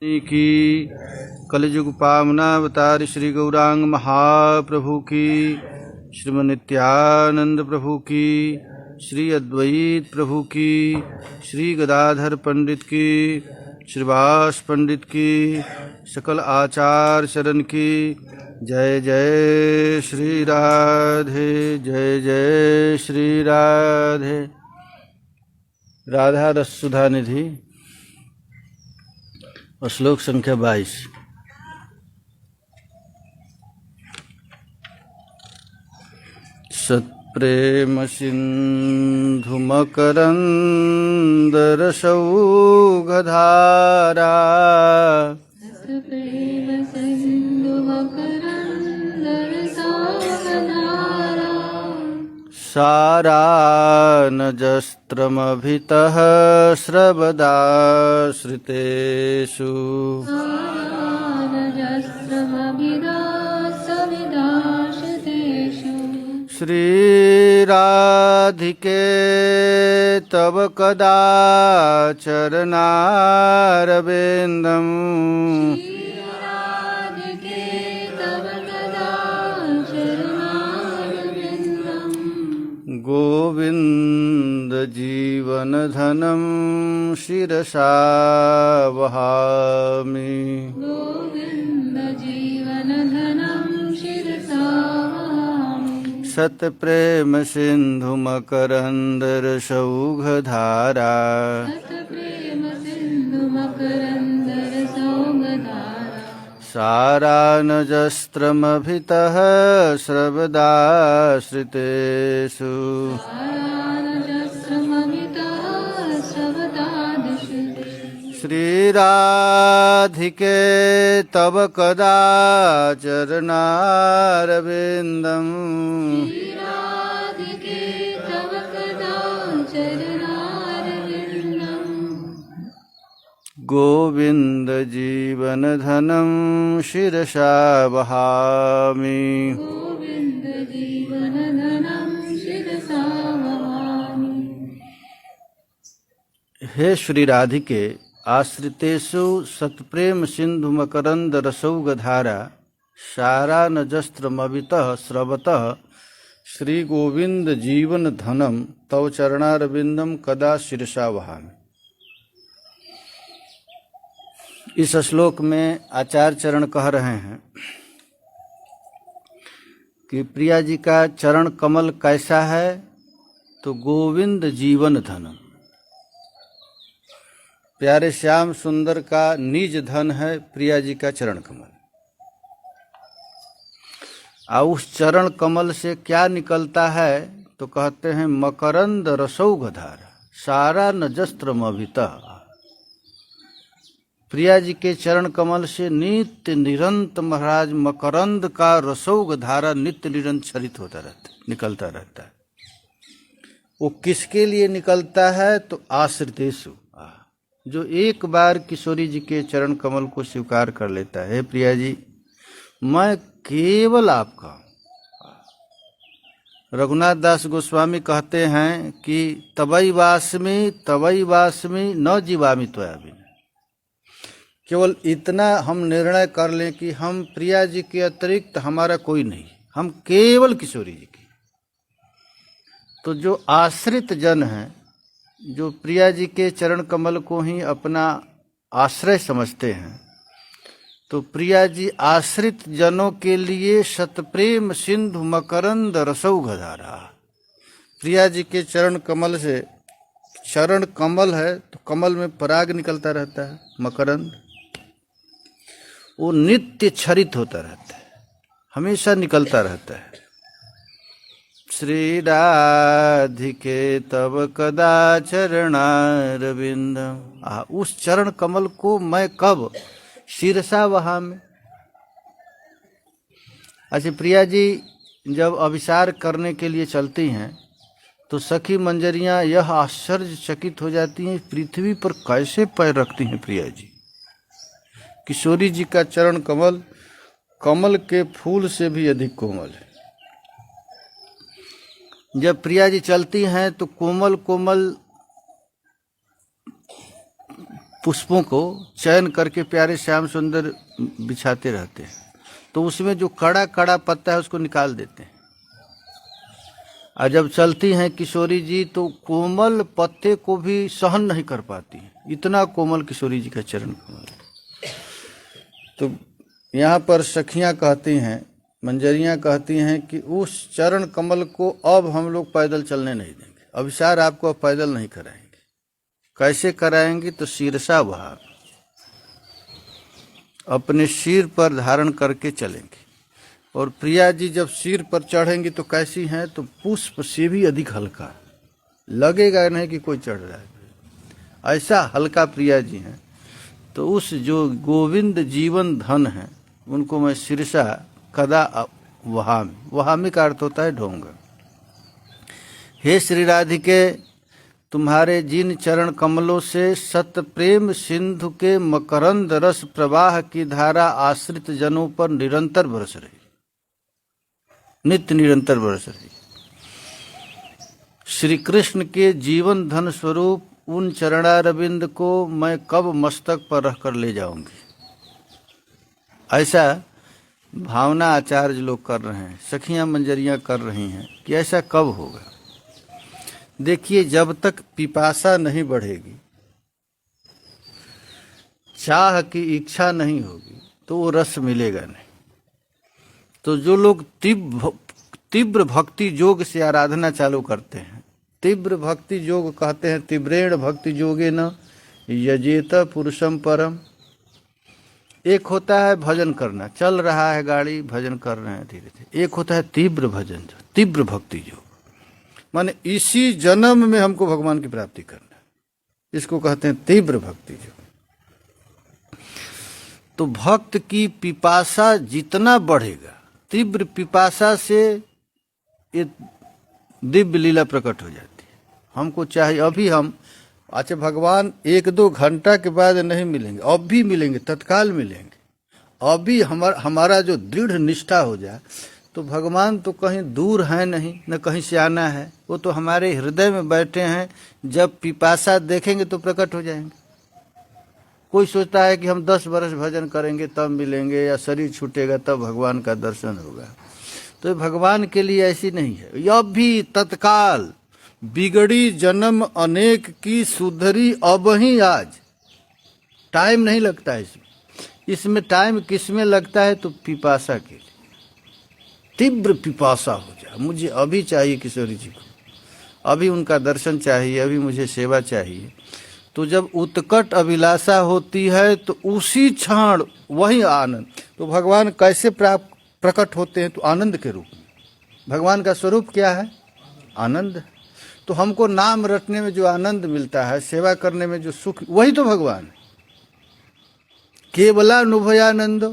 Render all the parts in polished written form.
की कलयुग पावनावतार श्री गौरांग महाप्रभु की, श्रीमन नित्यानंद प्रभु की, श्री अद्वैत प्रभु की, श्री गदाधर पंडित की, श्रीवास पंडित की, सकल आचार्य चरण की। जय जय श्री राधे, जय जय श्री राधे। राधा रस सुधा निधि और श्लोक संख्या 22। सत्प्रेम सिंधु मकरंदरसौगधारा, सारानजस्त्रमभितः स्रवदाश्रितेषु, श्रीराधिके तव कदा चरणारविन्दम्, गोविंद जीवन धनम शिरसा वहामि, गोविंद जीवन धनम शिरसा वहामि। सत्प्रेम सिंधु मकरंदर सौगधारा, सत्प्रेम सिंधु मकरंदर सौगधारा, सारानजस्त्रमभितः स्रवदाश्रितेषु, श्रीराधिके तव कदा चरणारविन्दम्, गोविंद जीवन धनम शिरसा वहामि, गोविंद जीवन धनम शिरसा वहामि। हे श्री राधिके, आश्रितेषु सत्प्रेम सिंधु मकरंद रसौगधारा, सारानजस्त्रमभितः स्रवतः, श्री गोविंद जीवन धनम तव चरणारविंदम कदा शिरसा वहामि। इस श्लोक में आचार्य चरण कह रहे हैं कि प्रिया जी का चरण कमल कैसा है, तो गोविंद जीवन धनम, प्यारे श्याम सुंदर का निज धन है प्रिया जी का चरण कमल। और उस चरण कमल से क्या निकलता है, तो कहते हैं मकरंद रसौगधारा, सारा नजस्त्रमभितः। प्रिया जी के चरण कमल से नित्य निरंतर महाराज मकरंद का रसौग धारा नित्य निरंतर छरित होता रहता है, निकलता रहता है। वो किसके लिए निकलता है, तो आश्रितेषु, जो एक बार किशोरी जी के चरण कमल को स्वीकार कर लेता है, प्रिया जी मैं केवल आपका। रघुनाथ दास गोस्वामी कहते हैं कि तवई वास्मि न जीवामि त्वया बिना। केवल इतना हम निर्णय कर लें कि हम प्रिया जी के अतिरिक्त हमारा कोई नहीं, हम केवल किशोरी जी की। तो जो आश्रित जन हैं, जो प्रिया जी के चरण कमल को ही अपना आश्रय समझते हैं, तो प्रिया जी आश्रित जनों के लिए सतप्रेम सिंधु मकरंद रसौगधारा। प्रिया जी के चरण कमल से, चरण कमल है तो कमल में पराग निकलता रहता है, मकरंद, वो नित्य छरित होता रहता है, हमेशा निकलता रहता है। श्री राधिके तव कदा चरणारविंदम, उस चरण कमल को मैं कब, शिरसा वहामि। अच्छा, प्रिया जी जब अभिसार करने के लिए चलती हैं तो सखी मंजरियां यह आश्चर्यचकित हो जाती हैं, पृथ्वी पर कैसे पैर रखती हैं प्रिया जी। किशोरी जी का चरण कमल कमल के फूल से भी अधिक कोमल है। जब प्रिया जी चलती हैं तो कोमल कोमल पुष्पों को चयन करके प्यारे श्याम सुंदर बिछाते रहते हैं, तो उसमें जो कड़ा कड़ा पत्ता है उसको निकाल देते हैं। और जब चलती हैं किशोरी जी तो कोमल पत्ते को भी सहन नहीं कर पाती, इतना कोमल किशोरी जी का चरण कमल। तो यहाँ पर सखियाँ कहती हैं, मंजरियाँ कहती हैं कि उस चरण कमल को अब हम लोग पैदल चलने नहीं देंगे, अभिसार आपको अब पैदल नहीं कराएंगे। कैसे कराएंगे? तो शीर्षा भाव अपने सिर पर धारण करके चलेंगे। और प्रिया जी जब सिर पर चढ़ेंगी तो कैसी हैं? तो पुष्प से भी अधिक हल्का, लगेगा नहीं कि कोई चढ़ रहा है, ऐसा हल्का प्रिया जी हैं। तो उस जो गोविंद जीवन धन है उनको मैं शीर्षा कदा वहामी, वहामी का अर्थ होता है ढोंगा। हे श्री राधिके, तुम्हारे जिन चरण कमलों से सत प्रेम सिंधु के मकरंद रस प्रवाह की धारा आश्रित जनों पर निरंतर बरस रही, नित्य निरंतर बरस रही। श्री कृष्ण के जीवन धन स्वरूप उन चरणारविंद को मैं कब मस्तक पर रखकर ले जाऊंगी। ऐसा भावना आचार्य लोग कर रहे हैं, सखियां मंजरियां कर रही हैं कि ऐसा कब होगा। देखिए, जब तक पिपासा नहीं बढ़ेगी, चाह की इच्छा नहीं होगी, तो वो रस मिलेगा नहीं। तो जो लोग तीव्र भक्ति योग से आराधना चालू करते हैं, तीव्र भक्ति योग कहते हैं, तीव्रेण भक्ति योगे न यजेत पुरुषम परम। एक होता है भजन करना, चल रहा है गाड़ी, भजन कर रहे हैं धीरे धीरे। एक होता है तीव्र भजन, तीव्र भक्ति योग, माने इसी जन्म में हमको भगवान की प्राप्ति करना, इसको कहते हैं तीव्र भक्ति योग। तो भक्त की पिपासा जितना बढ़ेगा, तीव्र पिपासा से ये दिव्य लीला प्रकट हो जाती है। हमको चाहिए, अभी हम अच्छा भगवान 1-2 घंटा के बाद नहीं मिलेंगे, अब भी मिलेंगे, तत्काल मिलेंगे। अभी हमारा जो दृढ़ निष्ठा हो जाए तो भगवान तो कहीं दूर है नहीं, न कहीं से आना है, वो तो हमारे हृदय में बैठे हैं। जब पिपासा देखेंगे तो प्रकट हो जाएंगे। कोई सोचता है कि हम 10 वर्ष भजन करेंगे तब मिलेंगे, या शरीर छूटेगा तब भगवान का दर्शन होगा। तो भगवान के लिए ऐसी नहीं है, यह भी तत्काल। बिगड़ी जन्म अनेक की सुधरी अब ही आज। टाइम नहीं लगता है इसमें टाइम किस में लगता है? तो पिपासा के लिए। तीव्र पिपासा हो जाए, मुझे अभी चाहिए किशोरी जी को, अभी उनका दर्शन चाहिए, अभी मुझे सेवा चाहिए। तो जब उत्कट अभिलाषा होती है तो उसी क्षण वही आनंद। तो भगवान कैसे प्रकट होते हैं? तो आनंद के रूप में। भगवान का स्वरूप क्या है? आनंद। तो हमको नाम रटने में जो आनंद मिलता है, सेवा करने में जो सुख, वही तो भगवान है। केवलानुभयानंद,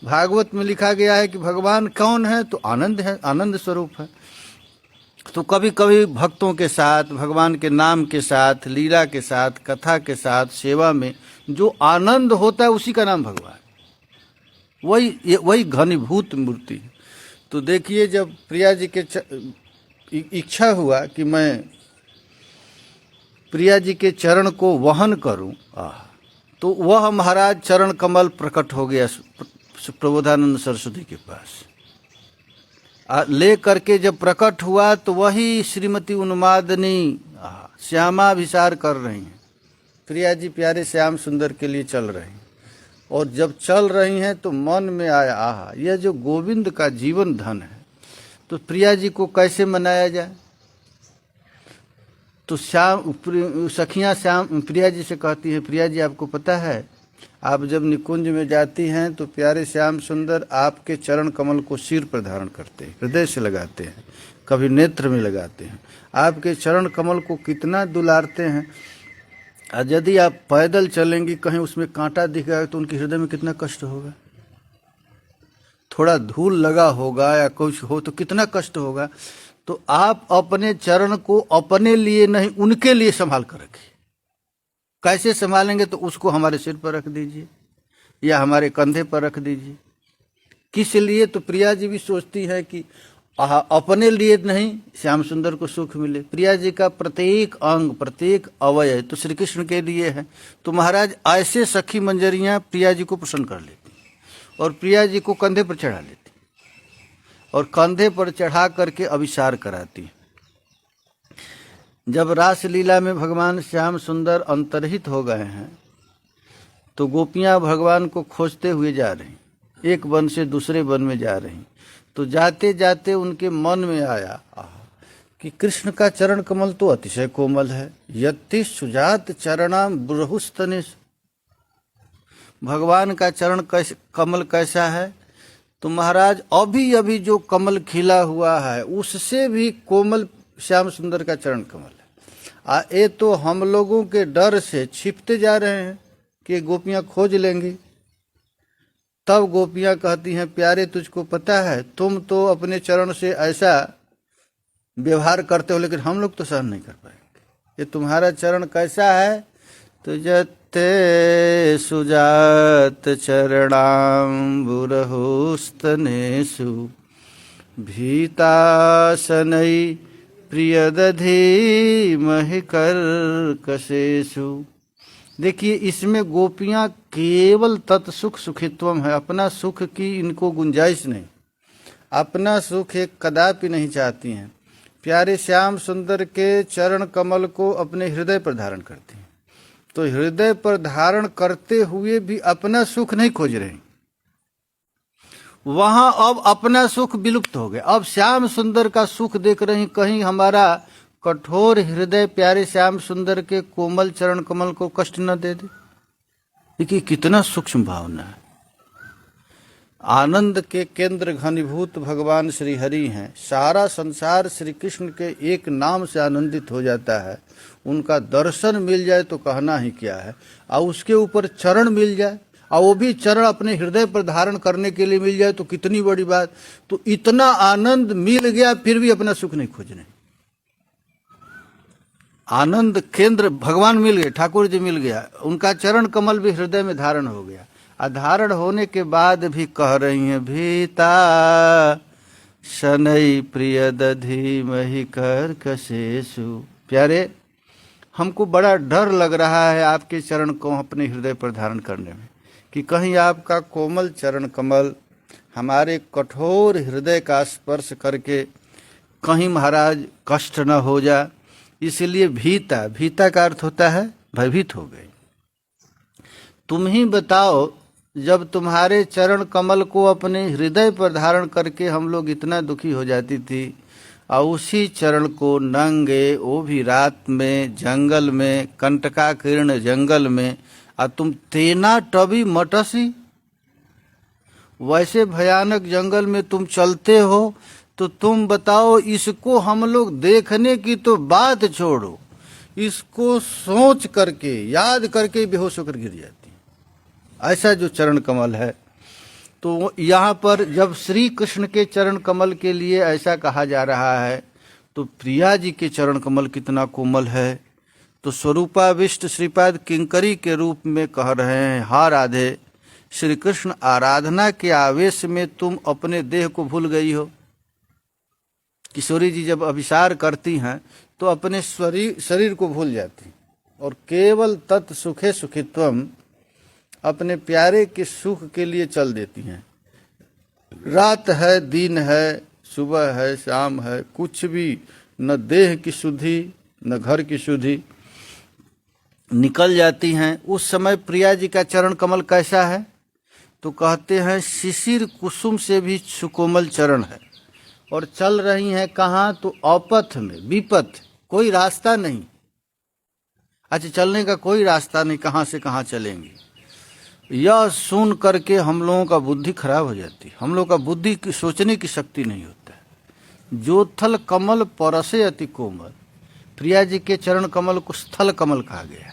भागवत में लिखा गया है कि भगवान कौन है? तो आनंद है, आनंद स्वरूप है। तो कभी कभी भक्तों के साथ, भगवान के नाम के साथ, लीला के साथ, कथा के साथ, सेवा में जो आनंद होता है उसी का नाम भगवान, वही घनीभूत मूर्ति। तो देखिए, जब प्रिया जी के इच्छा हुआ कि मैं प्रिया जी के चरण को वहन करूं, तो वह महाराज चरण कमल प्रकट हो गया प्रबोधानंद सरस्वती के पास। ले करके जब प्रकट हुआ तो वही श्रीमती उन्मादनी श्यामाभिसार कर रही हैं। प्रिया जी प्यारे श्याम सुंदर के लिए चल रही हैं, और जब चल रही हैं तो मन में आया, आहा, यह जो गोविंद का जीवन धन है, तो प्रिया जी को कैसे मनाया जाए? तो सखियां प्रिया जी से कहती हैं, प्रिया जी आपको पता है, आप जब निकुंज में जाती हैं तो प्यारे श्याम सुंदर आपके चरण कमल को सिर पर धारण करते हैं, हृदय से लगाते हैं, कभी नेत्र में लगाते हैं, आपके चरण कमल को कितना दुलारते हैं। और यदि आप पैदल चलेंगी, कहीं उसमें कांटा दिख गया तो उनके हृदय में कितना कष्ट होगा। थोड़ा धूल लगा होगा या कुछ हो तो कितना कष्ट होगा। तो आप अपने चरण को अपने लिए नहीं, उनके लिए संभाल कर रखिए। कैसे संभालेंगे? तो उसको हमारे सिर पर रख दीजिए या हमारे कंधे पर रख दीजिए। किस लिए? तो प्रिया जी भी सोचती है कि अपने लिए नहीं, श्याम सुंदर को सुख मिले। प्रिया जी का प्रत्येक अंग, प्रत्येक अवयव तो श्री कृष्ण के लिए है। तो महाराज ऐसे सखी मंजरियां प्रिया जी को प्रसन्न कर लेती और प्रिया जी को कंधे पर चढ़ा लेती और कंधे पर चढ़ा करके अभिसार कराती। जब रासलीला में भगवान श्याम सुंदर अंतर्हित हो गए हैं तो गोपियां भगवान को खोजते हुए जा रही, एक वन से दूसरे वन में जा रही। तो जाते जाते उनके मन में आया कि कृष्ण का चरण कमल तो अतिशय कोमल है। यति सुजात चरणाम बुरहुस्तने, भगवान का चरण कमल कैसा है? तो महाराज अभी अभी जो कमल खिला हुआ है उससे भी कोमल श्याम सुंदर का चरण कमल है। ये तो हम लोगों के डर से छिपते जा रहे हैं कि गोपियां खोज लेंगी। तब गोपियां कहती हैं, प्यारे तुझको पता है तुम तो अपने चरण से ऐसा व्यवहार करते हो, लेकिन हम लोग तो सहन नहीं कर पाएंगे। ये तुम्हारा चरण कैसा है? तो जते सुजात चरणाम्बुरहुस्तनेषु भीतासनै प्रियदधि महिकर्कशेषु। देखिए इसमें गोपियां केवल तत्सुख सुखित्वम है, अपना सुख की इनको गुंजाइश नहीं, अपना सुख एक कदापि नहीं चाहती हैं। प्यारे श्याम सुंदर के चरण कमल को अपने हृदय पर धारण करती हैं। तो हृदय पर धारण करते हुए भी अपना सुख नहीं खोज रहे, वहां अब अपना सुख विलुप्त हो गया। अब श्याम सुंदर का सुख देख रही, कहीं हमारा कठोर हृदय प्यारे श्याम सुंदर के कोमल चरण कमल को कष्ट न दे दे। देखिए कितना सूक्ष्म भावना है। आनंद के केंद्र घनीभूत भगवान श्री हरि हैं। सारा संसार श्री कृष्ण के एक नाम से आनंदित हो जाता है। उनका दर्शन मिल जाए तो कहना ही क्या है, और उसके ऊपर चरण मिल जाए, और वो भी चरण अपने हृदय पर धारण करने के लिए मिल जाए तो कितनी बड़ी बात। तो इतना आनंद मिल गया फिर भी अपना सुख नहीं खोजने। आनंद केंद्र भगवान मिल गए, ठाकुर जी मिल गया, उनका चरण कमल भी हृदय में धारण हो गया। धारण होने के बाद भी कह रही हैं, भीता शनै प्रियदधि महिकर्कशेषु। प्यारे हमको बड़ा डर लग रहा है आपके चरण को अपने हृदय पर धारण करने में, कि कहीं आपका कोमल चरण कमल हमारे कठोर हृदय का स्पर्श करके कहीं महाराज कष्ट न हो जाए। इसलिए भीता, भीता का अर्थ होता है भयभीत हो गए। तुम ही बताओ, जब तुम्हारे चरण कमल को अपने हृदय पर धारण करके हम लोग इतना दुखी हो जाती थी, और उसी चरण को नंगे, वो भी रात में जंगल में, कंटकाकीर्ण जंगल में, और तुम तेना टबी मटसी, वैसे भयानक जंगल में तुम चलते हो, तो तुम बताओ इसको हम लोग देखने की तो बात छोड़ो, इसको सोच करके याद करके बेहोश होकर गिर जाती। ऐसा जो चरण कमल है। तो यहाँ पर जब श्री कृष्ण के चरण कमल के लिए ऐसा कहा जा रहा है, तो प्रिया जी के चरण कमल कितना कोमल है। तो स्वरूपाविष्ट श्रीपाद किंकरी के रूप में कह रहे हैं, हा राधे, श्री कृष्ण आराधना के आवेश में तुम अपने देह को भूल गई हो। किशोरी जी जब अभिसार करती हैं तो अपने शरीर को भूल जाती और केवल तत् सुखे सुखित्वम, अपने प्यारे के सुख के लिए चल देती हैं। रात है, दिन है, सुबह है, शाम है, कुछ भी न देह की शुद्धि न घर की शुद्धि, निकल जाती हैं। उस समय प्रिया जी का चरण कमल कैसा है? तो कहते हैं शिशिर कुसुम से भी सुकोमल चरण है। और चल रही हैं कहाँ? तो औपथ में, विपथ, कोई रास्ता नहीं। अच्छा, चलने का कोई रास्ता नहीं, कहाँ से कहाँ चलेंगे। यह सुन करके हम लोगों का बुद्धि खराब हो जाती, हम लोगों का बुद्धि की सोचने की शक्ति नहीं होता है। जो थल कमल परसे अति कोमल, प्रिया जी के चरण कमल को स्थल कमल कहा गया।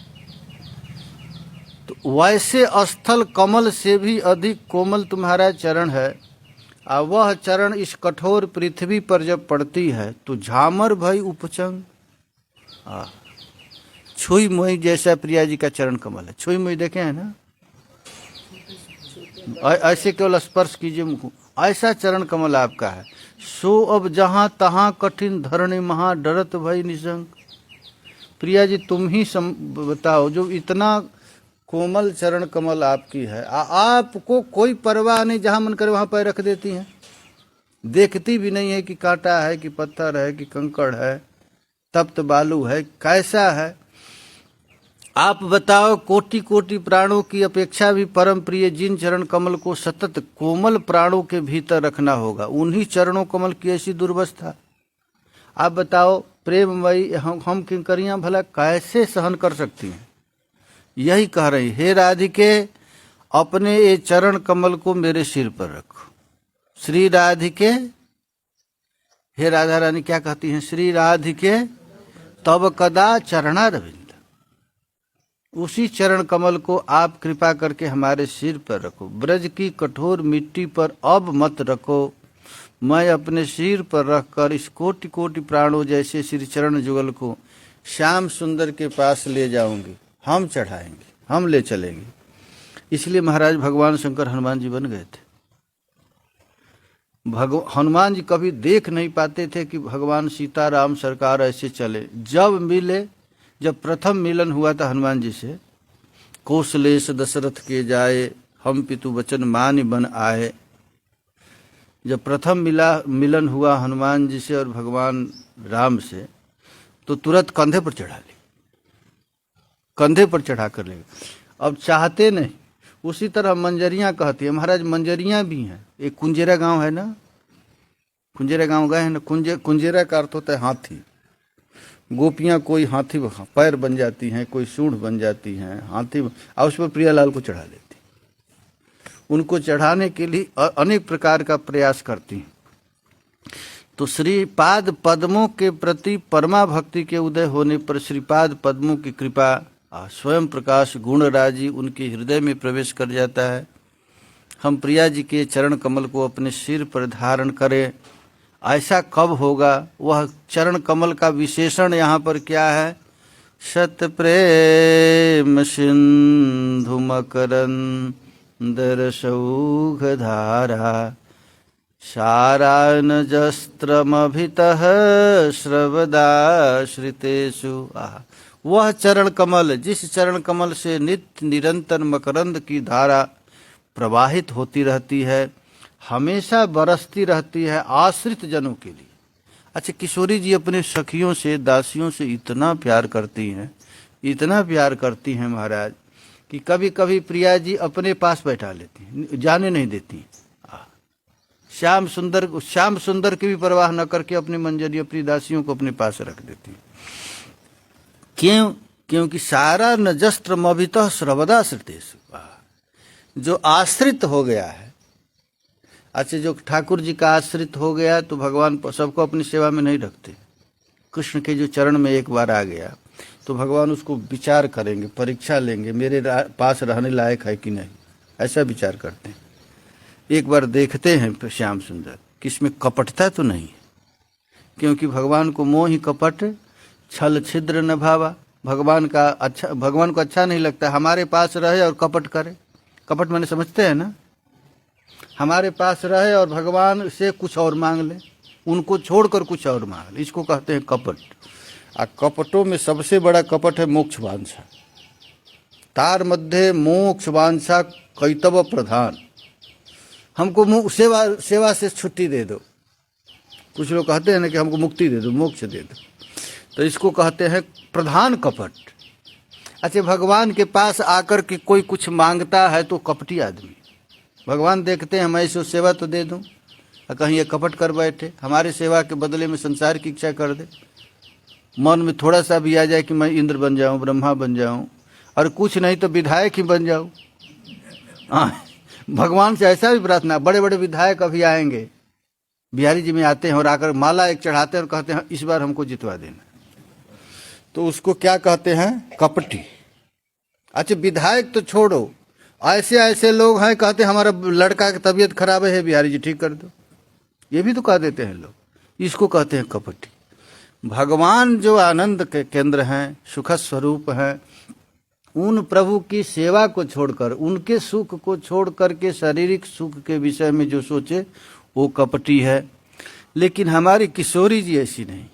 तो वैसे स्थल कमल से भी अधिक कोमल तुम्हारा चरण है। और वह चरण इस कठोर पृथ्वी पर जब पड़ती है तो झामर भई उपचंग, छुई मुई जैसा प्रिया जी का चरण कमल है। छुई मुई देखे हैं ना, ऐसे केवल स्पर्श कीजिए, ऐसा चरण कमल आपका है। सो अब जहाँ तहाँ कठिन धरणी महा डरत भई निशंक। प्रिया जी तुम ही बताओ, जो इतना कोमल चरण कमल आपकी है, आपको कोई परवाह नहीं, जहाँ मन करे वहाँ पैर रख देती हैं, देखती भी नहीं है कि कांटा है कि पत्थर है कि कंकड़ है, तप्त बालू है, कैसा है। आप बताओ, कोटि कोटि प्राणों की अपेक्षा भी परम प्रिय जिन चरण कमल को सतत कोमल प्राणों के भीतर रखना होगा, उन्हीं चरणों कमल की ऐसी दुर्वस्था। आप बताओ प्रेममयी हम किंकरियां भला कैसे सहन कर सकती हैं। यही कह रही, हे राधिके अपने ये चरण कमल को मेरे सिर पर रखो। श्री राधिके, हे राधा रानी क्या कहती हैं, श्री राधिके तब कदा चरणारविंद। उसी चरण कमल को आप कृपा करके हमारे सिर पर रखो। ब्रज की कठोर मिट्टी पर अब मत रखो, मैं अपने सिर पर रखकर इस कोटि कोटि प्राणों जैसे श्री चरण जुगल को श्याम सुंदर के पास ले जाऊंगी, हम चढ़ाएंगे, हम ले चलेंगे। इसलिए महाराज भगवान शंकर हनुमान जी बन गए थे। हनुमान जी कभी देख नहीं पाते थे कि भगवान सीताराम सरकार ऐसे चले। जब मिले, जब प्रथम मिलन हुआ था हनुमान जी से, कौशलेश दशरथ के जाए हम पितु वचन मान बन आए। जब प्रथम मिलन हुआ हनुमान जी से और भगवान राम से, तो तुरंत कंधे पर चढ़ा ली, कंधे पर चढ़ा कर ले। अब चाहते नहीं। उसी तरह मंजरियां कहती है, महाराज मंजरियां भी हैं। एक कुंजेरा गांव है ना, कुंजेरा गांव गए हैं ना, कुंजेरा का अर्थ होता है हाथी। गोपियां कोई हाथी पैर बन जाती हैं, कोई सूंड बन जाती हैं, हाथी, और उस पर प्रियालाल को चढ़ा देती। उनको चढ़ाने के लिए अनेक प्रकार का प्रयास करती हैं। तो श्रीपाद पद्मों के प्रति परमा भक्ति के उदय होने पर श्रीपाद पद्मों की कृपा स्वयं प्रकाश गुणराजी उनके हृदय में प्रवेश कर जाता है। हम प्रिया जी के चरण कमल को अपने सिर पर धारण करें, ऐसा कब होगा? वह चरण कमल का विशेषण यहाँ पर क्या है? शत प्रेम सिंधु मकरंद सौघ धारा सारानजस्त्रमभितः श्रवदाश्रितेषु। वह चरण कमल, जिस चरण कमल से नित्य निरंतर मकरंद की धारा प्रवाहित होती रहती है, हमेशा बरसती रहती है आश्रित जनों के लिए। अच्छा, किशोरी जी अपने सखियों से, दासियों से इतना प्यार करती हैं, इतना प्यार करती हैं महाराज, कि कभी कभी प्रिया जी अपने पास बैठा लेती हैं, जाने नहीं देती। श्याम सुंदर की भी परवाह न करके अपनी मंजरी, अपनी दासियों को अपने पास रख देती हैं। क्यों? क्योंकि सारा नजस्त्र मभितः सर्वदाश्रितेषु। जो आश्रित हो गया है, अच्छा, जो ठाकुर जी का आश्रित हो गया, तो भगवान सबको अपनी सेवा में नहीं रखते। कृष्ण के जो चरण में एक बार आ गया, तो भगवान उसको विचार करेंगे, परीक्षा लेंगे, मेरे पास रहने लायक है कि नहीं, ऐसा विचार करते हैं। एक बार देखते हैं श्याम सुंदर कि इसमें कपटता तो नहीं है, क्योंकि भगवान को मोह ही कपट छल छिद्र न भावा। भगवान को अच्छा नहीं लगता हमारे पास रहे और कपट करे। कपट मैंने समझते हैं ना, हमारे पास रहे और भगवान से कुछ और मांग ले, उनको छोड़कर कुछ और मांग ले, इसको कहते हैं कपट। कपटों में सबसे बड़ा कपट है मोक्ष वांछा। तार मध्य मोक्ष वांछा कैतव प्रधान। हमको सेवा से छुट्टी दे दो। कुछ लोग कहते हैं ना कि हमको मुक्ति दे दो, मोक्ष दे दो, तो इसको कहते हैं प्रधान कपट। अच्छा, भगवान के पास आकर के कोई कुछ मांगता है तो कपटी आदमी। भगवान देखते हैं मैं इसको सेवा तो दे दूं, और कहीं ये कपट कर बैठे, हमारे सेवा के बदले में संसार की इच्छा कर दे। मन में थोड़ा सा भी आ जाए कि मैं इंद्र बन जाऊं, ब्रह्मा बन जाऊं, और कुछ नहीं तो विधायक ही बन जाऊं। भगवान से ऐसा भी प्रार्थना। बड़े बड़े विधायक अभी आएंगे, बिहारी जी में आते हैं और आकर माला एक चढ़ाते हैं और कहते हैं इस बार हमको जितवा देना, तो उसको क्या कहते हैं? कपटी। अच्छा, विधायक तो छोड़ो, ऐसे ऐसे लोग हैं कहते हैं हमारा लड़का की तबीयत खराब है बिहारी जी ठीक कर दो, ये भी तो कह देते हैं लोग, इसको कहते हैं कपटी। भगवान जो आनंद के केंद्र हैं, सुख स्वरूप हैं, उन प्रभु की सेवा को छोड़कर, उनके सुख को छोड़ करके शारीरिक सुख के विषय में जो सोचे वो कपटी है। लेकिन हमारी किशोरी जी ऐसी नहीं,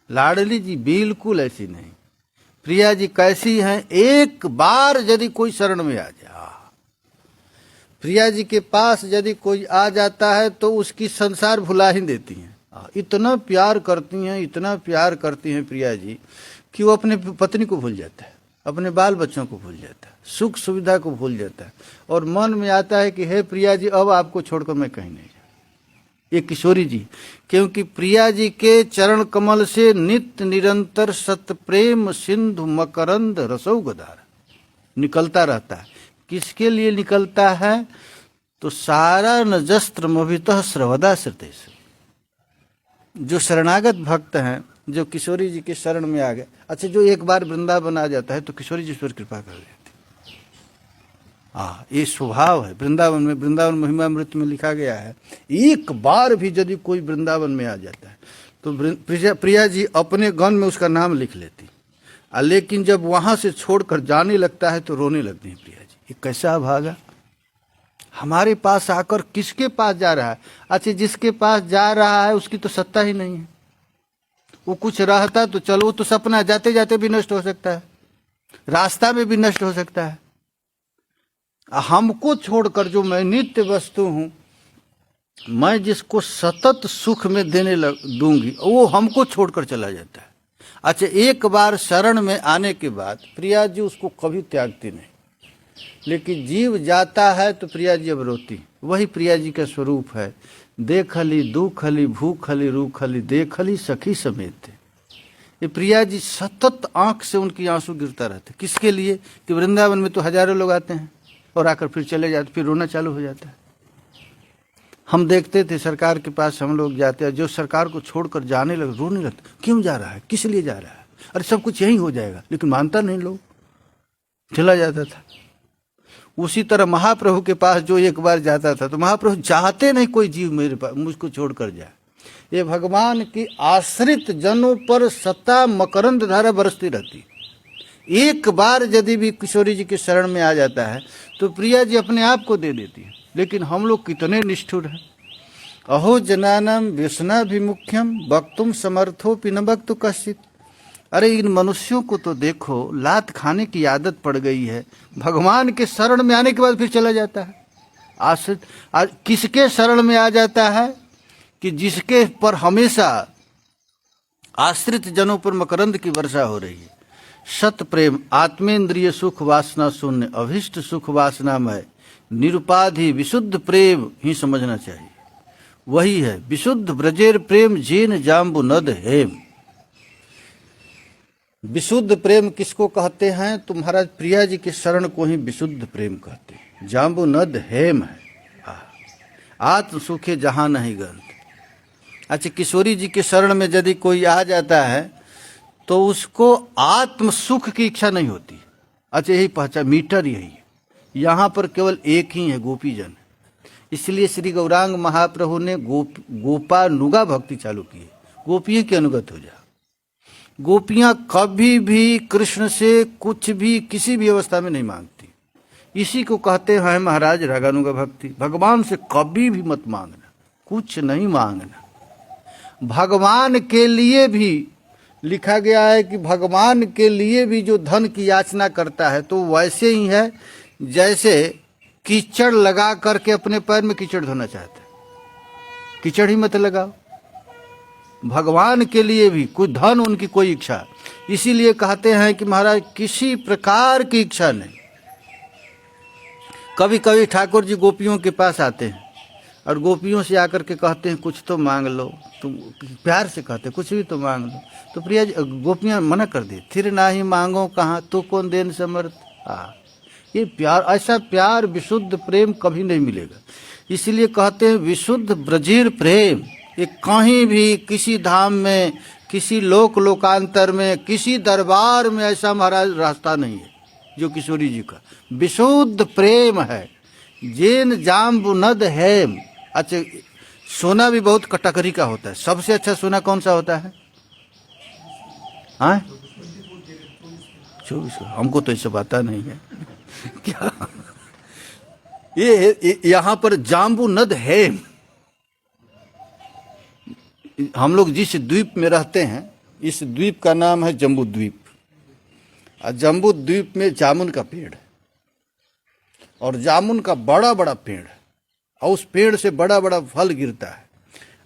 लाडली जी बिल्कुल ऐसी नहीं। प्रिया जी कैसी हैं, एक बार यदि कोई शरण में आ जाए, प्रिया जी के पास यदि कोई आ जाता है तो उसकी संसार भुला ही देती हैं। इतना प्यार करती हैं, इतना प्यार करती हैं प्रिया जी कि वो अपने पत्नी को भूल जाता है, अपने बाल बच्चों को भूल जाता है, सुख सुविधा को भूल जाता है, और मन में आता है कि हे प्रिया जी अब आपको छोड़कर मैं कहीं नहीं जाऊँ। ये किशोरी जी, क्योंकि प्रिया जी के चरण कमल से नित्य निरंतर सत प्रेम सिंधु मकरंद रसौगधार निकलता रहता है। किसके लिए निकलता है? तो सारा नजस्त्र मोहितः सर्वदा श्रुतेषु। जो शरणागत भक्त हैं, जो किशोरी जी के शरण में आ गए, अच्छा जो एक बार वृंदावन आ जाता है तो किशोरी जी पर कृपा कर देती। ये स्वभाव है वृंदावन में। वृंदावन महिमामृत में लिखा गया है, एक बार भी यदि कोई वृंदावन में आ जाता है तो प्रिया जी अपने गण में उसका नाम लिख लेती, लेकिन जब वहां से छोड़कर जाने लगता है तो रोने लगती है प्रिया जी। ये कैसा भागा, हमारे पास आकर किसके पास जा रहा है? अच्छा जिसके पास जा रहा है उसकी तो सत्ता ही नहीं है। वो कुछ रहता तो चलो, वो तो सपना जाते जाते भी नष्ट हो सकता है, रास्ता में भी नष्ट हो सकता है। हमको छोड़कर जो मैं नित्य वस्तु हूं, मैं जिसको सतत सुख में देने दूंगी, वो हमको छोड़कर चला जाता है। अच्छा एक बार शरण में आने के बाद प्रिया जी उसको कभी त्यागती नहीं, लेकिन जीव जाता है तो प्रिया जी अब रोती। वही प्रिया जी का स्वरूप है, देखली दुखली भूखली रूखली देखली सखी समेत। ये प्रिया जी सतत आंख से उनकी आंसू गिरता रहता। किसके लिए? कि वृंदावन में तो हजारों लोग आते हैं और आकर फिर चले जाते, फिर रोना चालू हो जाता है। हम देखते थे सरकार के पास हम लोग जाते हैं, जो सरकार को छोड़कर जाने लगे रोने लगते, क्यों जा रहा है, किस लिए जा रहा है, अरे सब कुछ यही हो जाएगा। लेकिन मानता नहीं, लोग चला जाता था। उसी तरह महाप्रभु के पास जो एक बार जाता था तो महाप्रभु चाहते नहीं कोई जीव मेरे पास मुझको छोड़कर जाए। ये भगवान की आश्रित जनों पर सत्ता मकरंद धारा बरसती रहती। एक बार यदि भी किशोरी जी के शरण में आ जाता है तो प्रिया जी अपने आप को दे देती है। लेकिन हम लोग कितने निष्ठुर हैं। अहो जनानाम व्यसनाभिमुख्यम वक्तुम समर्थो पिन वक्तु कश्चित। अरे इन मनुष्यों को तो देखो, लात खाने की आदत पड़ गई है, भगवान के शरण में आने के बाद फिर चला जाता है। आश्रित किसके शरण में आ जाता है? कि जिसके पर हमेशा आश्रित जनों पर मकरंद की वर्षा हो रही है। सत प्रेम आत्मेंद्रिय सुख वासना शून्य अभिष्ट सुख वासनामय निरुपाधि विशुद्ध प्रेम ही समझना चाहिए। वही है विशुद्ध ब्रजेर प्रेम जेन जाम्बु नद हेम। विशुद्ध प्रेम किसको कहते हैं? तो महाराज प्रिया जी के शरण को ही विशुद्ध प्रेम कहते हैं। जाम्बु नद हेम है, आत्म सुखे जहां नहीं गंध। अच्छा किशोरी जी के शरण में यदि कोई आ जाता है तो उसको आत्म सुख की इच्छा नहीं होती। अच्छा यही पहचान, मीटर यही है। यहाँ पर केवल एक ही है, गोपी जन। इसलिए श्री गौरांग महाप्रभु ने गोपानुगा भक्ति चालू की है। गोपियों के अनुगत हो जा। गोपियां कभी भी कृष्ण से कुछ भी किसी भी अवस्था में नहीं मांगती। इसी को कहते हैं महाराज रागानुगा भक्ति। भगवान से कभी भी मत मांगना, कुछ नहीं मांगना। भगवान के लिए भी लिखा गया है कि भगवान के लिए भी जो धन की याचना करता है तो वैसे ही है जैसे कीचड़ लगा करके अपने पैर में कीचड़ धोना चाहता है। कीचड़ ही मत लगाओ। भगवान के लिए भी कोई धन उनकी कोई इच्छा, इसीलिए कहते हैं कि महाराज किसी प्रकार की इच्छा नहीं। कभी कभी ठाकुर जी गोपियों के पास आते हैं और गोपियों से आकर के कहते हैं कुछ तो मांग लो। तुम प्यार से कहते हैं कुछ भी तो मांग लो। तो प्रिया गोपियां मना कर दी, फिर ना ही मांगो कहाँ तो कौन देन समर्थ। ये प्यार, ऐसा प्यार विशुद्ध प्रेम कभी नहीं मिलेगा। इसलिए कहते हैं विशुद्ध ब्रजीर प्रेम। ये कहीं भी किसी धाम में, किसी लोकांतर में, किसी दरबार में ऐसा महाराज रास्ता नहीं है जो किशोरी जी का विशुद्ध प्रेम है। जेन जाम्बु नद हेम। अच्छा सोना भी बहुत कटाकरी का होता है। सबसे अच्छा सोना कौन सा होता है? हाँ 24 हमको तो ये सब आता नहीं है क्या। ये यहाँ पर जाम्बू नद है। हम लोग जिस द्वीप में रहते हैं इस द्वीप का नाम है जम्बू द्वीप। और जम्बू द्वीप में जामुन का पेड़ है और जामुन का बड़ा बड़ा पेड़ है और उस पेड़ से बड़ा बड़ा फल गिरता है।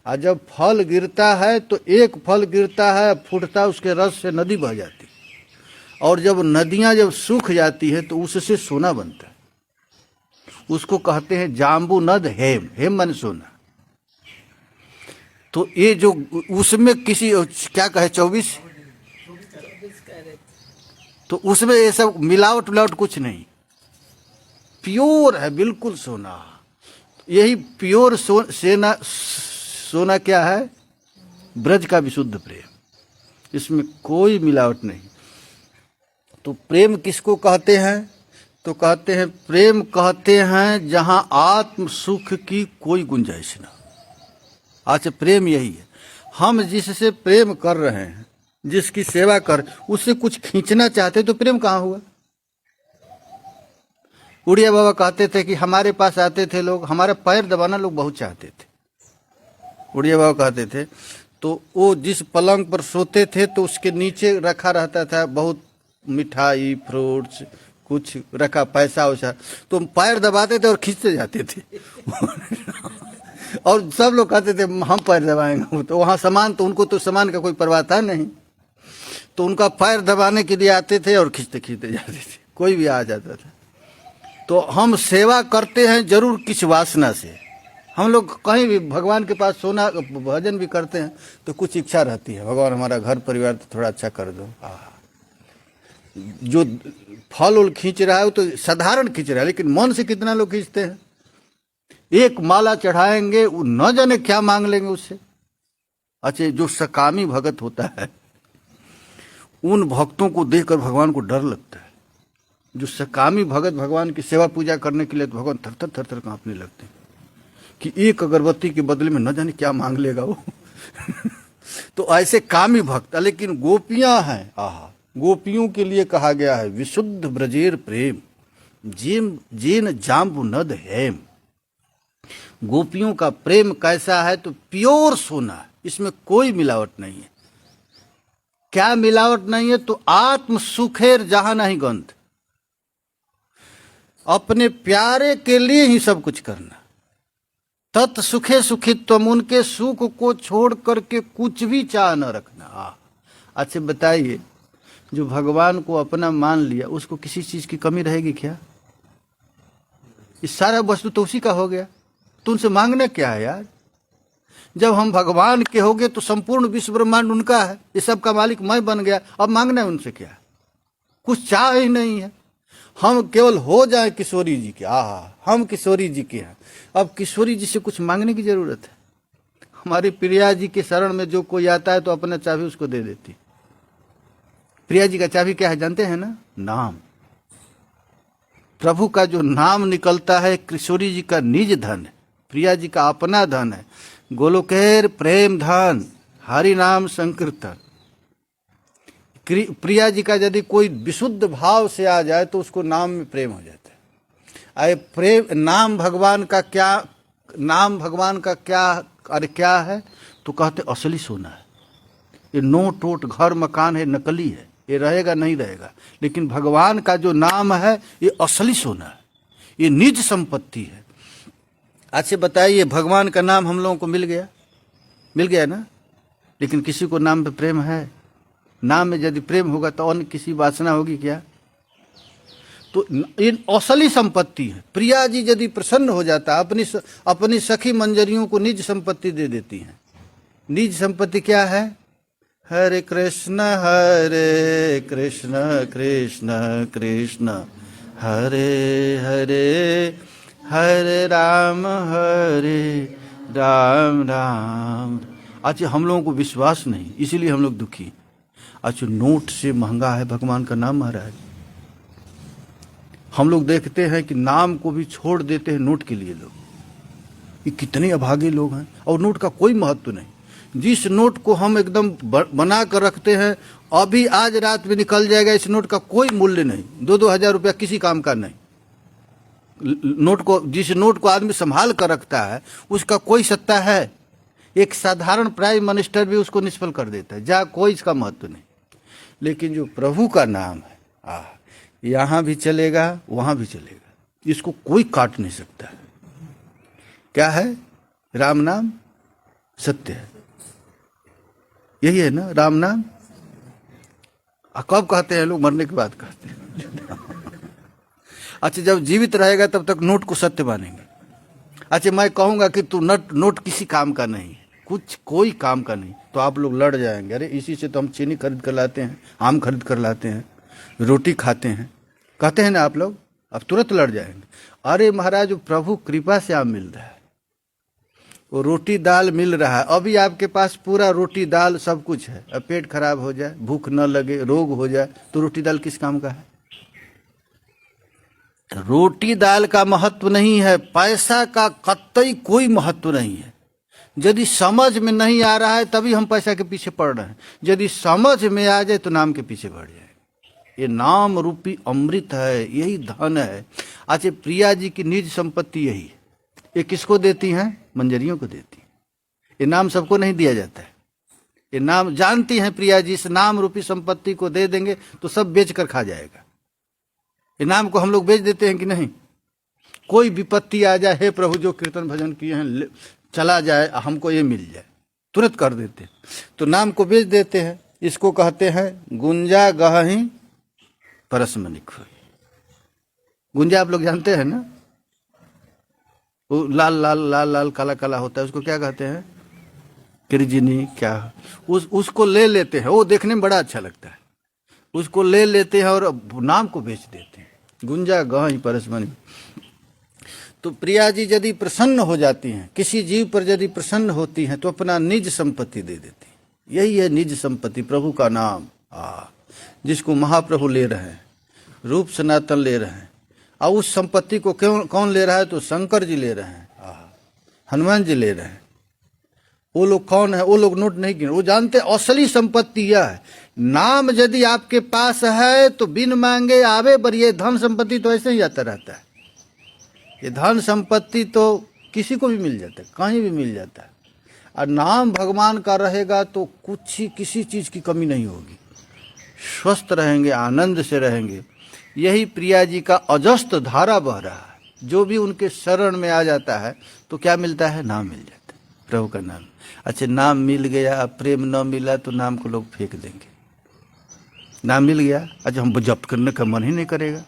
और जब फल गिरता है तो एक फल गिरता है, फूटता है, उसके रस से नदी बह जाती है। और जब नदियां जब सूख जाती है तो उससे सोना बनता है। उसको कहते हैं जाम्बू नद हेम। हेम माने सोना। तो ये जो उसमें किसी क्या कहे 24 तो उसमें ये सब मिलावट मिलावट कुछ नहीं, प्योर है, बिल्कुल सोना। यही प्योर सोना क्या है? ब्रज का विशुद्ध प्रेम। इसमें कोई मिलावट नहीं। तो प्रेम किसको कहते हैं? तो कहते हैं प्रेम कहते हैं जहां आत्म सुख की कोई गुंजाइश ना। अच्छा, प्रेम यही है। हम जिससे प्रेम कर रहे हैं, जिसकी सेवा कर, उससे कुछ खींचना चाहते तो प्रेम कहाँ हुआ? उड़िया बाबा कहते थे कि हमारे पास आते थे लोग, हमारा पैर दबाना लोग बहुत चाहते थे। उड़िया बाबा कहते थे तो वो जिस पलंग पर सोते थे तो उसके नीचे रखा रहता था बहुत मिठाई, फ्रूट्स, कुछ रखा, पैसा वैसा, तो पैर दबाते थे और खींचते जाते थे और सब लोग कहते थे हम पैर दबाएंगे। तो वहाँ सामान, तो उनको तो सामान का कोई परवाह था नहीं, तो उनका पैर दबाने के लिए आते थे और खींचते खींचते जाते थे। कोई भी आ जाता था। तो हम सेवा करते हैं जरूर किस वासना से। हम लोग कहीं भी भगवान के पास सोना भजन भी करते हैं तो कुछ इच्छा रहती है, भगवान हमारा घर परिवार तो थोड़ा अच्छा कर दो। जो फल उल खींच रहा है वो तो साधारण खींच रहा है, लेकिन मन से कितना लोग खींचते हैं। एक माला चढ़ाएंगे, वो न जाने क्या मांग लेंगे उससे। अच्छा, जो सकामी भगत होता है उन भक्तों को देखकर भगवान को डर लगता है। जो सकामी भगत भगवान की सेवा पूजा करने के लिए तो भगवान थर थर थर थर कांपने लगते हैं कि एक अगरबत्ती के बदले में न जाने क्या मांग लेगा वो तो ऐसे कामी भक्त। लेकिन गोपियां हैं, आहा, गोपियों के लिए कहा गया है विशुद्ध ब्रजेर प्रेम जेन जाम्बू नद हेम। गोपियों का प्रेम कैसा है? तो प्योर सोना है, इसमें कोई मिलावट नहीं है। क्या मिलावट नहीं है? तो आत्म सुखेर जहां नहीं गंध। अपने प्यारे के लिए ही सब कुछ करना। तत् सुखे सुखित तुम, उनके सुख को छोड़ करके कुछ भी चाह न रखना। अच्छा बताइए, जो भगवान को अपना मान लिया उसको किसी चीज की कमी रहेगी क्या? इस सारा वस्तु तो उसी का हो गया, तो उनसे मांगना क्या है यार? जब हम भगवान के हो गए तो संपूर्ण विश्व ब्रह्मांड उनका है, ये सब का मालिक मैं बन गया। अब मांगना है उनसे क्या? कुछ चाह ही नहीं है। हम केवल हो जाए किशोरी जी के, हम किशोरी जी के हैं। अब किशोरी जी से कुछ मांगने की जरूरत है? हमारी प्रिया जी के शरण में जो कोई आता है तो अपना चाबी उसको दे देती। प्रिया जी का चाबी क्या है जानते हैं ना? नाम। प्रभु का जो नाम निकलता है किशोरी जी का निज धन है, प्रिया जी का अपना धन है। गोलोकेर प्रेम धन हरि नाम संकीर्तन। प्रिया जी का यदि कोई विशुद्ध भाव से आ जाए तो उसको नाम में प्रेम हो जाता है। आए प्रेम, नाम भगवान का क्या, नाम भगवान का क्या, अरे क्या है? तो कहते असली सोना है। ये नोट टोट घर मकान है, नकली है, ये रहेगा नहीं रहेगा। लेकिन भगवान का जो नाम है ये असली सोना है, ये निज संपत्ति है। अच्छा बताइए, भगवान का नाम हम लोगों को मिल गया ना? लेकिन किसी को नाम पे प्रेम है? नाम में यदि प्रेम होगा तो अन्य किसी वासना होगी क्या? तो ये असली संपत्ति है। प्रिया जी यदि प्रसन्न हो जाता, अपनी सखी मंजरियों को निज संपत्ति दे देती हैं। निज संपत्ति क्या है? हरे कृष्ण कृष्ण कृष्ण हरे हरे हरे राम राम। अच्छा, हम लोगों को विश्वास नहीं, इसीलिए हम लोग दुखी। अच्छा, नोट से महंगा है भगवान का नाम महाराज। हम लोग देखते हैं कि नाम को भी छोड़ देते हैं नोट के लिए लोग। ये कितने अभागे लोग हैं। और नोट का कोई महत्व नहीं। जिस नोट को हम एकदम बना कर रखते हैं, अभी आज रात में निकल जाएगा, इस नोट का कोई मूल्य नहीं, 2-2 हज़ार रुपया किसी काम का नहीं। नोट को, जिस नोट को आदमी संभाल कर रखता है उसका कोई सत्ता है? एक साधारण प्राइम मिनिस्टर भी उसको निष्फल कर देता है, जा कोई इसका महत्व नहीं। लेकिन जो प्रभु का नाम है, यहाँ भी चलेगा वहाँ भी चलेगा, इसको कोई काट नहीं सकता है। क्या है? राम नाम सत्य है, यही है ना राम नाम। कब कहते हैं लोग? मरने के बाद कहते हैं। अच्छा, जब जीवित रहेगा तब तक नोट को सत्य मानेंगे। अच्छा, मैं कहूँगा कि तू नोट किसी काम का नहीं, कुछ कोई काम का नहीं, तो आप लोग लड़ जाएंगे। अरे इसी से तो हम चीनी खरीद कर लाते हैं, आम खरीद कर लाते हैं, रोटी खाते हैं, कहते हैं ना आप लोग, अब तुरंत लड़ जाएंगे। अरे महाराज, प्रभु कृपा से आम मिल रहा है, वो रोटी दाल मिल रहा है, अभी आपके पास पूरा रोटी दाल सब कुछ है। अब पेट खराब हो जाए, भूख न लगे, रोग हो जाए, तो रोटी दाल किस काम का है? रोटी दाल का महत्व नहीं है, पैसा का कतई कोई महत्व नहीं है। यदि समझ में नहीं आ रहा है तभी हम पैसा के पीछे पड़ रहे हैं, यदि समझ में आ जाए तो नाम के पीछे बढ़ जाए। ये नाम रूपी अमृत है, यही धन है। अच्छा, प्रिया जी की निज संपत्ति यही है। ये किसको देती हैं? मंजरियों को देती हैं। ये नाम सबको नहीं दिया जाता है। ये नाम जानती हैं प्रिया जी, इस नाम रूपी संपत्ति को दे देंगे तो सब बेच कर खा जाएगा। ये नाम को हम लोग बेच देते हैं कि नहीं? कोई विपत्ति आ जाए, हे प्रभु जो कीर्तन भजन किए हैं चला जाए, हमको ये मिल जाए, तुरंत कर देते हैं, तो नाम को बेच देते हैं। इसको कहते हैं गुंजा गहही परसमनिक। गुंजा आप लोग जानते हैं ना, वो लाल लाल लाल लाल काला काला होता है, उसको क्या कहते हैं? किरजिनी क्या, उसको ले लेते हैं, वो देखने में बड़ा अच्छा लगता है, उसको ले लेते हैं और नाम को बेच देते हैं। गुंजा गहही परसमनिक। तो प्रिया जी यदि प्रसन्न हो जाती हैं, किसी जीव पर यदि प्रसन्न होती हैं, तो अपना निज संपत्ति दे देती हैं। यही है निज संपत्ति, प्रभु का नाम, जिसको महाप्रभु ले रहे हैं, रूप सनातन ले रहे हैं। और उस संपत्ति को कौन ले रहा है? तो शंकर जी ले रहे हैं, हनुमान जी ले रहे हैं। वो लोग कौन है? वो लोग नोट नहीं गिन, वो जानते असली संपत्ति यह है। नाम यदि आपके पास है तो बिन मांगे आवे, पर ये धन संपत्ति तो ऐसे ही आता रहता है। ये धन संपत्ति तो किसी को भी मिल जाता है, कहीं भी मिल जाता है। और नाम भगवान का रहेगा तो कुछ ही, किसी चीज की कमी नहीं होगी, स्वस्थ रहेंगे, आनंद से रहेंगे। यही प्रिया जी का अजस्त धारा बह रहा है। जो भी उनके शरण में आ जाता है तो क्या मिलता है? नाम मिल जाता है, प्रभु का नाम। अच्छा, नाम मिल गया, प्रेम न मिला तो नाम को लोग फेंक देंगे। नाम मिल गया, अच्छा हम जप करने का मन ही नहीं करेगा।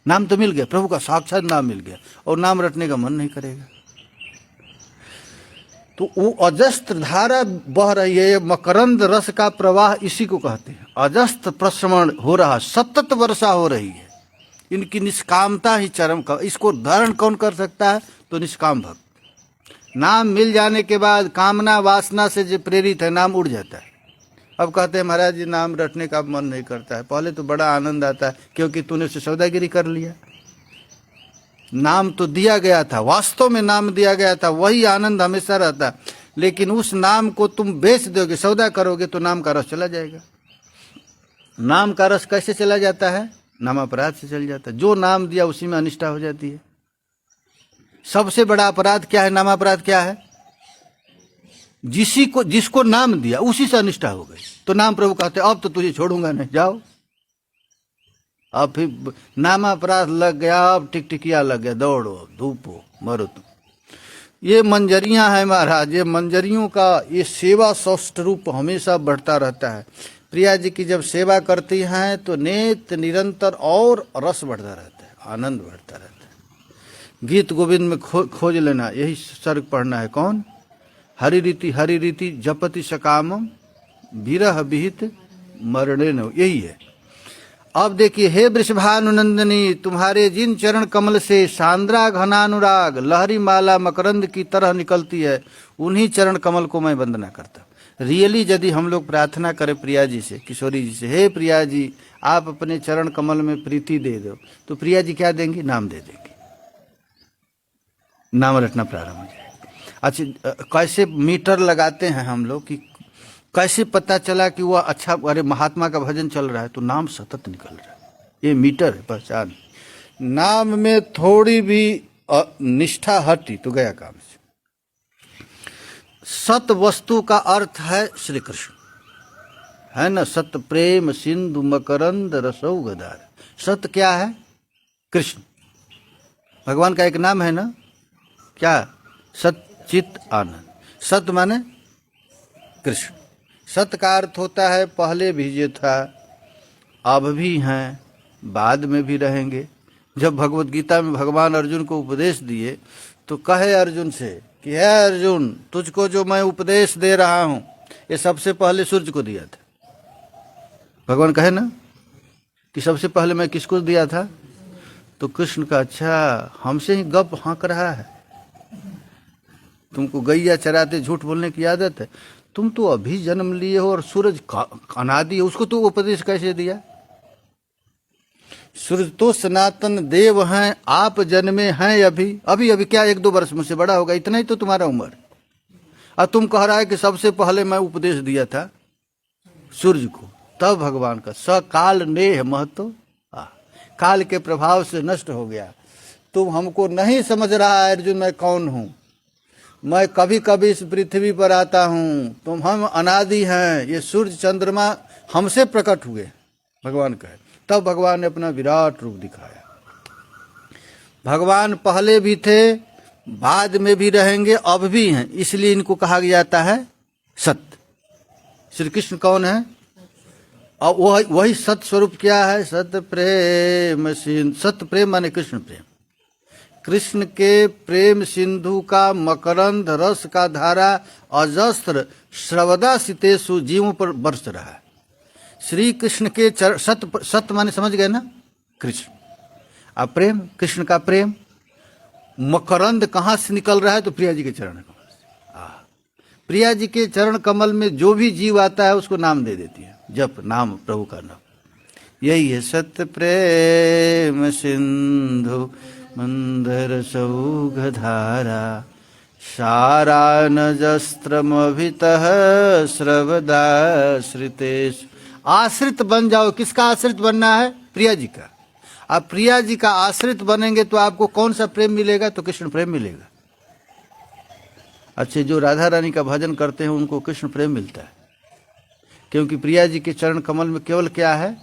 नाम तो मिल गया, प्रभु का साक्षात नाम मिल गया, और नाम रटने का मन नहीं करेगा। तो वो अजस्त धारा बह रही है, मकरंद रस का प्रवाह इसी को कहते हैं। अजस्त प्रश्रवण हो रहा, सतत वर्षा हो रही है। इनकी निष्कामता ही चरम का, इसको धारण कौन कर सकता है? तो निष्काम भक्त। नाम मिल जाने के बाद कामना वासना से जो प्रेरित है, नाम उड़ जाता है। अब कहते हैं महाराज जी नाम रटने का मन नहीं करता है। पहले तो बड़ा आनंद आता है, क्योंकि तूने उससे सौदागिरी कर लिया। नाम तो दिया गया था, वास्तव में नाम दिया गया था, वही आनंद हमेशा रहता। लेकिन उस नाम को तुम बेच दोगे, सौदा करोगे, तो नाम का रस चला जाएगा। नाम का रस कैसे चला जाता है? नाम अपराध से चल जाता है। जो नाम दिया उसी में अनिष्ठा हो जाती है। सबसे बड़ा अपराध क्या है? नाम अपराध क्या है? जिसको नाम दिया उसी से अनिष्ठा हो गई। तो नाम प्रभु कहते अब तो तुझे छोड़ूंगा नहीं, जाओ। अब फिर नाम अपराध लग गया, अब टिकटिकिया लग गया, दौड़ो, धूपो, मरो तुम। ये मंजरियां हैं महाराज, ये मंजरियों का ये सेवा सौष्ठ रूप हमेशा बढ़ता रहता है। प्रिया जी की जब सेवा करती हैं तो नेत निरंतर और रस बढ़ता रहता है, आनंद बढ़ता रहता है। गीत गोविंद में खोज लेना, यही सर्ग पढ़ना है। कौन? हरि रीति जपति सकामम विरह विहित मरणे न, यही है। अब देखिए, हे वृषभानुनंदिनी, तुम्हारे जिन चरण कमल से सांद्रा घनानुराग लहरी माला मकरंद की तरह निकलती है, उन्हीं चरण कमल को मैं वंदना करता। रियली यदि हम लोग प्रार्थना करें प्रिया जी से, किशोरी जी से, हे प्रिया जी आप अपने चरण कमल में प्रीति दे दो, तो प्रिया जी क्या देंगी? नाम दे देंगी, नाम रटना प्रारंभ हो जाएगा। अच्छा, कैसे मीटर लगाते हैं हम लोग कि कैसे पता चला कि वह अच्छा, अरे महात्मा का भजन चल रहा है तो नाम सतत निकल रहा है, ये मीटर है, पहचान। नाम में थोड़ी भी निष्ठा हटी तो गया काम से। सत वस्तु का अर्थ है श्री कृष्ण, है ना। सत प्रेम सिंधु मकरंद रसौ गदार। सत क्या है? कृष्ण, भगवान का एक नाम है ना, क्या? सच्चित आनंद। सत माने कृष्ण। सत का अर्थ होता है पहले भी जो था, अब भी हैं, बाद में भी रहेंगे। जब भगवत गीता में भगवान अर्जुन को उपदेश दिए तो कहे अर्जुन से कि हे अर्जुन, तुझको जो मैं उपदेश दे रहा हूं ये सबसे पहले सूर्य को दिया था। भगवान कहे ना कि सबसे पहले मैं किसको दिया था? तो कृष्ण का, अच्छा हमसे ही गप हाँक रहा है, तुमको गैया चराते झूठ बोलने की आदत है, तुम तो अभी जन्म लिए हो और सूरज अनादि है, उसको तो उपदेश कैसे दिया? सूरज तो सनातन देव हैं, आप जन्मे हैं अभी अभी अभी, क्या 1-2 वर्ष मुझसे बड़ा होगा, इतना ही तो तुम्हारा उम्र। और तुम कह रहा है कि सबसे पहले मैं उपदेश दिया था सूर्य को। तब भगवान का सकाल नेह महतो, काल के प्रभाव से नष्ट हो गया। तुम हमको नहीं समझ रहा है अर्जुन, मैं कौन हूं? मैं कभी कभी इस पृथ्वी पर आता हूं, तुम हम अनादि हैं, ये सूर्य चंद्रमा हमसे प्रकट हुए, भगवान कहे। तब भगवान ने अपना विराट रूप दिखाया। भगवान पहले भी थे, बाद में भी रहेंगे, अब भी हैं, इसलिए इनको कहा जाता है सत्य। श्री कृष्ण कौन है? और वही सत्य स्वरूप क्या है? सत्य प्रेम सिंधु। सत्य प्रेम माने कृष्ण प्रेम। कृष्ण के प्रेम सिंधु का मकरंद रस का धारा अजस्त्र सर्वदा सितेषु जीवों पर बरस रहा है। श्री कृष्ण के सत्य माने समझ गए ना, कृष्ण। अब प्रेम, कृष्ण का प्रेम मकरंद कहाँ से निकल रहा है? तो प्रिया जी के चरण कमल से। प्रिया जी के चरण कमल में जो भी जीव आता है उसको नाम दे देती है, जप नाम, प्रभु का नाम। यही है सत्य प्रेम सिंधु मंदर सौघ धारा, सारा नजस्त्रमभितः श्रवदाश्रितेषु। आश्रित बन जाओ। किसका आश्रित बनना है? प्रिया जी का। आप प्रिया जी का आश्रित बनेंगे तो आपको कौन सा प्रेम मिलेगा? तो कृष्ण प्रेम मिलेगा। अच्छे, जो राधा रानी का भजन करते हैं उनको कृष्ण प्रेम मिलता है, क्योंकि प्रिया जी के चरण कमल में केवल क्या है?